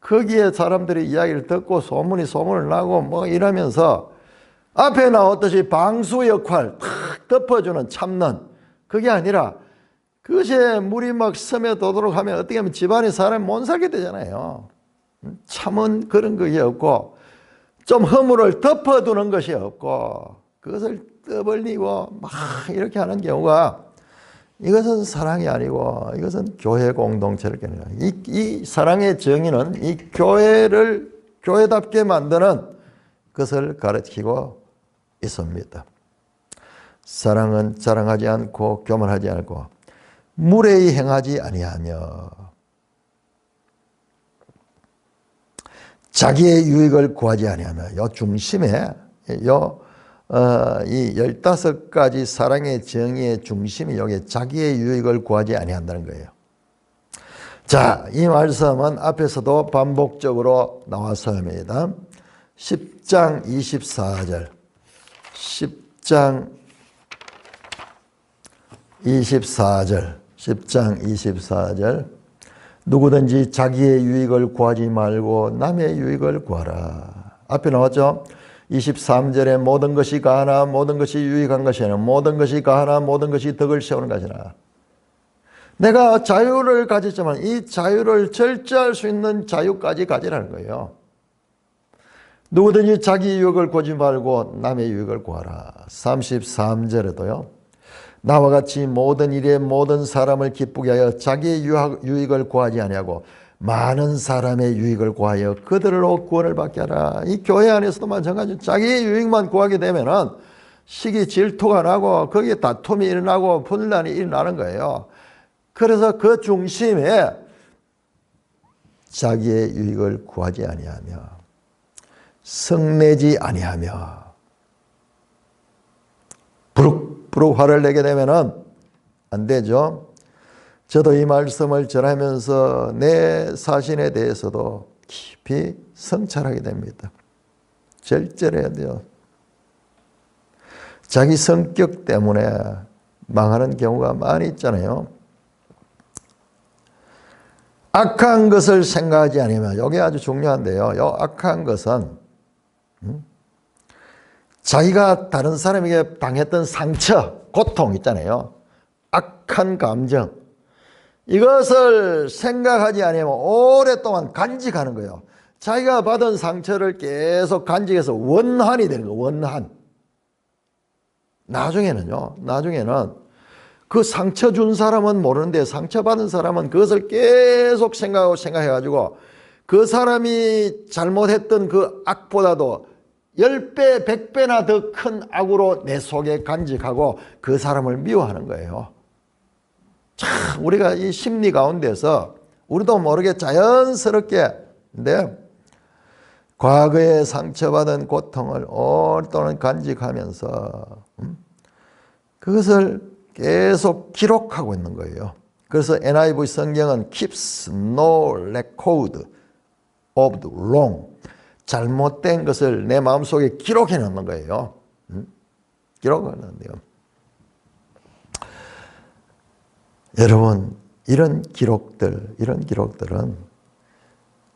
거기에 사람들이 이야기를 듣고 소문을 나고 뭐 이러면서 앞에 나왔듯이 방수 역할 탁 덮어주는 참는 그게 아니라 그것에 물이 막 스며들도록 하면 어떻게 하면 집안에 사람이 못 살게 되잖아요. 참은 그런 것이 없고 좀 허물을 덮어두는 것이 없고 그것을 떠벌리고 막 이렇게 하는 경우가 이것은 사랑이 아니고 이것은 교회 공동체를 깨는 거예요. 이 사랑의 정의는 이 교회를 교회답게 만드는 것을 가르치고 있습니다. 사랑은 자랑하지 않고 교만하지 않고 무례히 행하지 아니하며 자기의 유익을 구하지 아니하며 요 중심에 이 15가지 사랑의 정의의 중심이 여기 자기의 유익을 구하지 아니한다는 거예요. 자, 이 말씀은 앞에서도 반복적으로 나왔습니다. 10장 24절 10장 24절 누구든지 자기의 유익을 구하지 말고 남의 유익을 구하라. 앞에 나왔죠? 23절에 모든 것이 가하나 모든 것이 유익한 것이 아니라 모든 것이 가하나 모든 것이 덕을 세우는 것이라. 내가 자유를 가졌지만 이 자유를 절제할 수 있는 자유까지 가지라는 거예요. 누구든지 자기 유익을 구하지 말고 남의 유익을 구하라. 33절에도요. 나와 같이 모든 일에 모든 사람을 기쁘게 하여 자기의 유익을 구하지 아니하고 많은 사람의 유익을 구하여 그들로 구원을 받게 하라. 이 교회 안에서도 마찬가지로 자기의 유익만 구하게 되면은 시기 질투가 나고 거기에 다툼이 일어나고 분란이 일어나는 거예요. 그래서 그 중심에 자기의 유익을 구하지 아니하며 성내지 아니하며 부룩부룩 화를 내게 되면은 안 되죠. 저도 이 말씀을 전하면서 내 자신에 대해서도 깊이 성찰하게 됩니다. 절제해야 돼요. 자기 성격 때문에 망하는 경우가 많이 있잖아요. 악한 것을 생각하지 않으면 이게 아주 중요한데요. 이 악한 것은 자기가 다른 사람에게 당했던 상처, 고통 있잖아요. 악한 감정. 이것을 생각하지 않으면 오랫동안 간직하는 거예요. 자기가 받은 상처를 계속 간직해서 원한이 되는 거예요. 원한. 나중에는 그 상처 준 사람은 모르는데 상처받은 사람은 그것을 계속 생각해가지고 그 사람이 잘못했던 그 악보다도 10배, 100배나 더 큰 악으로 내 속에 간직하고 그 사람을 미워하는 거예요. 참 우리가 이 심리 가운데서 우리도 모르게 자연스럽게 근데 과거에 상처받은 고통을 오랫동안 간직하면서 그것을 계속 기록하고 있는 거예요. 그래서 NIV 성경은 keeps no record of the wrong. 잘못된 것을 내 마음속에 기록해 놓는 거예요. 기록하는데요. 여러분, 이런 기록들은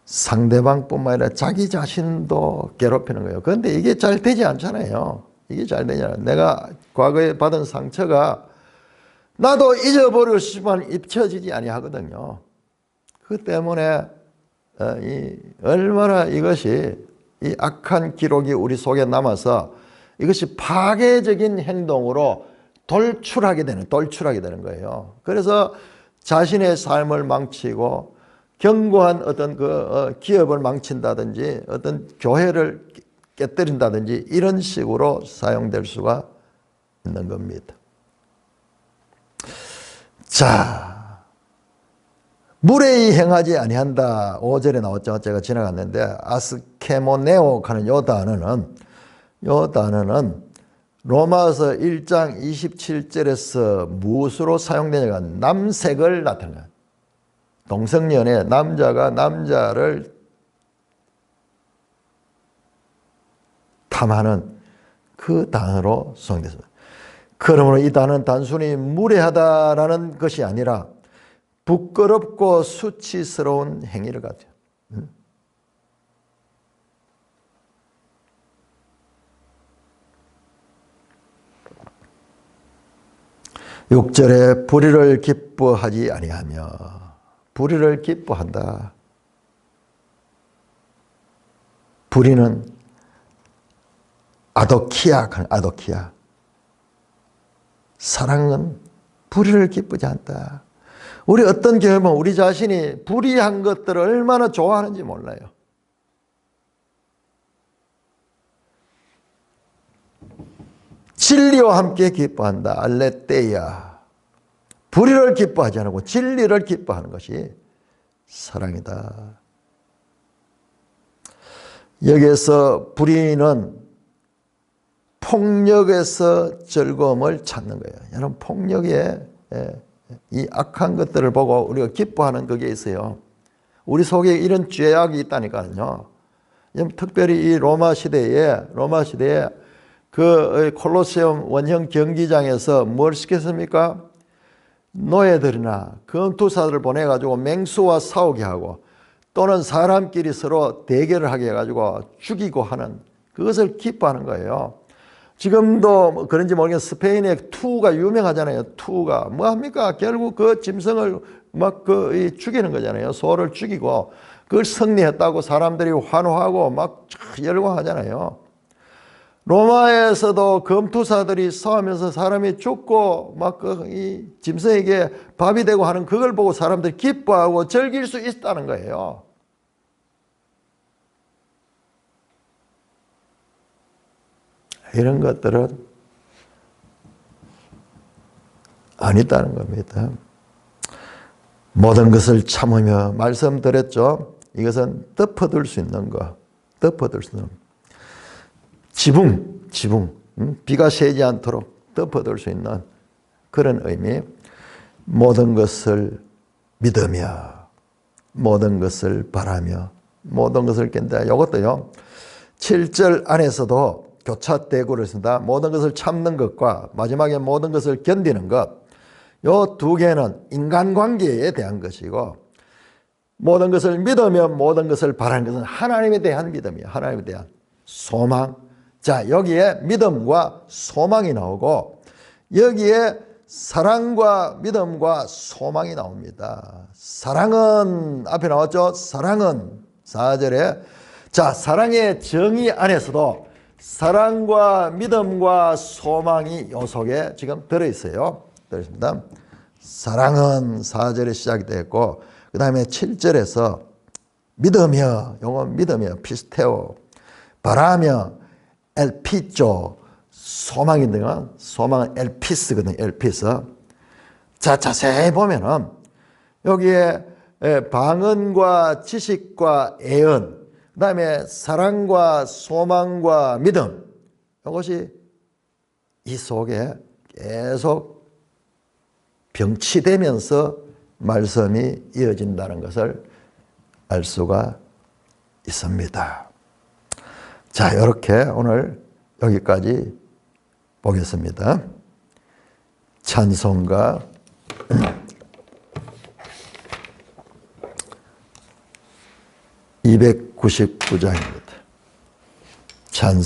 상대방뿐만 아니라 자기 자신도 괴롭히는 거예요. 그런데 이게 잘 되지 않잖아요. 이게 잘 되냐. 내가 과거에 받은 상처가 나도 잊어버리고 싶지만 잊혀지지 아니하거든요. 그 때문에 얼마나 이것이 이 악한 기록이 우리 속에 남아서 이것이 파괴적인 행동으로 돌출하게 되는 거예요. 그래서 자신의 삶을 망치고 견고한 어떤 기업을 망친다든지 어떤 교회를 깨뜨린다든지 이런 식으로 사용될 수가 있는 겁니다. 자, 무례히 행하지 아니한다. 5절에 나왔죠. 제가 지나갔는데 아스케모네오 하는 요 단어는 로마서 1장 27절에서 무엇으로 사용되냐가 남색을 나타내요. 동성연애, 남자가 남자를 탐하는 그 단어로 사용됐습니다. 그러므로 이 단어는 단순히 무례하다라는 것이 아니라 부끄럽고 수치스러운 행위를 가져요. 6절에 불의를 기뻐하지 아니하며, 불의를 기뻐한다. 불의는 아도키아. 사랑은 불의를 기쁘지 않다. 우리 어떤 경험은 우리 자신이 불의한 것들을 얼마나 좋아하는지 몰라요. 진리와 함께 기뻐한다. 알레테이아. 불의를 기뻐하지 않고 진리를 기뻐하는 것이 사랑이다. 여기에서 불의는 폭력에서 즐거움을 찾는 거예요. 여러분, 폭력에 이 악한 것들을 보고 우리가 기뻐하는 그게 있어요. 우리 속에 이런 죄악이 있다니까요. 특별히 이 로마 시대에 그 콜로세움 원형 경기장에서 뭘 시켰습니까? 노예들이나 검투사들을 보내가지고 맹수와 싸우게 하고 또는 사람끼리 서로 대결을 하게 해가지고 죽이고 하는 그것을 기뻐하는 거예요. 지금도 그런지 모르겠는데 스페인의 투가 유명하잖아요. 투가 뭐합니까? 결국 그 짐승을 막 죽이는 거잖아요. 소를 죽이고 그걸 승리했다고 사람들이 환호하고 막 열광하잖아요. 로마에서도 검투사들이 싸우면서 사람이 죽고 막 이 짐승에게 밥이 되고 하는 그걸 보고 사람들이 기뻐하고 즐길 수 있다는 거예요. 이런 것들은 아니다는 겁니다. 모든 것을 참으며 말씀드렸죠. 이것은 덮어둘 수 있는 거. 덮어둘 수 있는 지붕. 비가 새지 않도록 덮어둘 수 있는 그런 의미. 모든 것을 믿으며 모든 것을 바라며 모든 것을 깬다. 이것도요. 7절 안에서도 교차대구를 쓴다. 모든 것을 참는 것과 마지막에 모든 것을 견디는 것. 요 두 개는 인간관계에 대한 것이고 모든 것을 믿으며 모든 것을 바라는 것은 하나님에 대한 믿음이에요. 하나님에 대한 소망. 자, 여기에 믿음과 소망이 나오고 여기에 사랑과 믿음과 소망이 나옵니다. 사랑은 앞에 나왔죠. 사랑은 4절에 자, 사랑의 정의 안에서도 사랑과 믿음과 소망이 요 속에 지금 들어있어요. 들어있습니다. 사랑은 4절에 시작이 되었고 그 다음에 7절에서 믿으며, 요건 믿으며 피스테오, 바라며 엘피조, 소망인데 소망은 엘피스거든요. 엘피스. 자, 자세히 보면은 여기에 방언과 지식과 애언, 그 다음에 사랑과 소망과 믿음, 이것이 이 속에 계속 병치되면서 말씀이 이어진다는 것을 알 수가 있습니다. 자, 이렇게 오늘 여기까지 보겠습니다. 찬송가 299장입니다. 찬송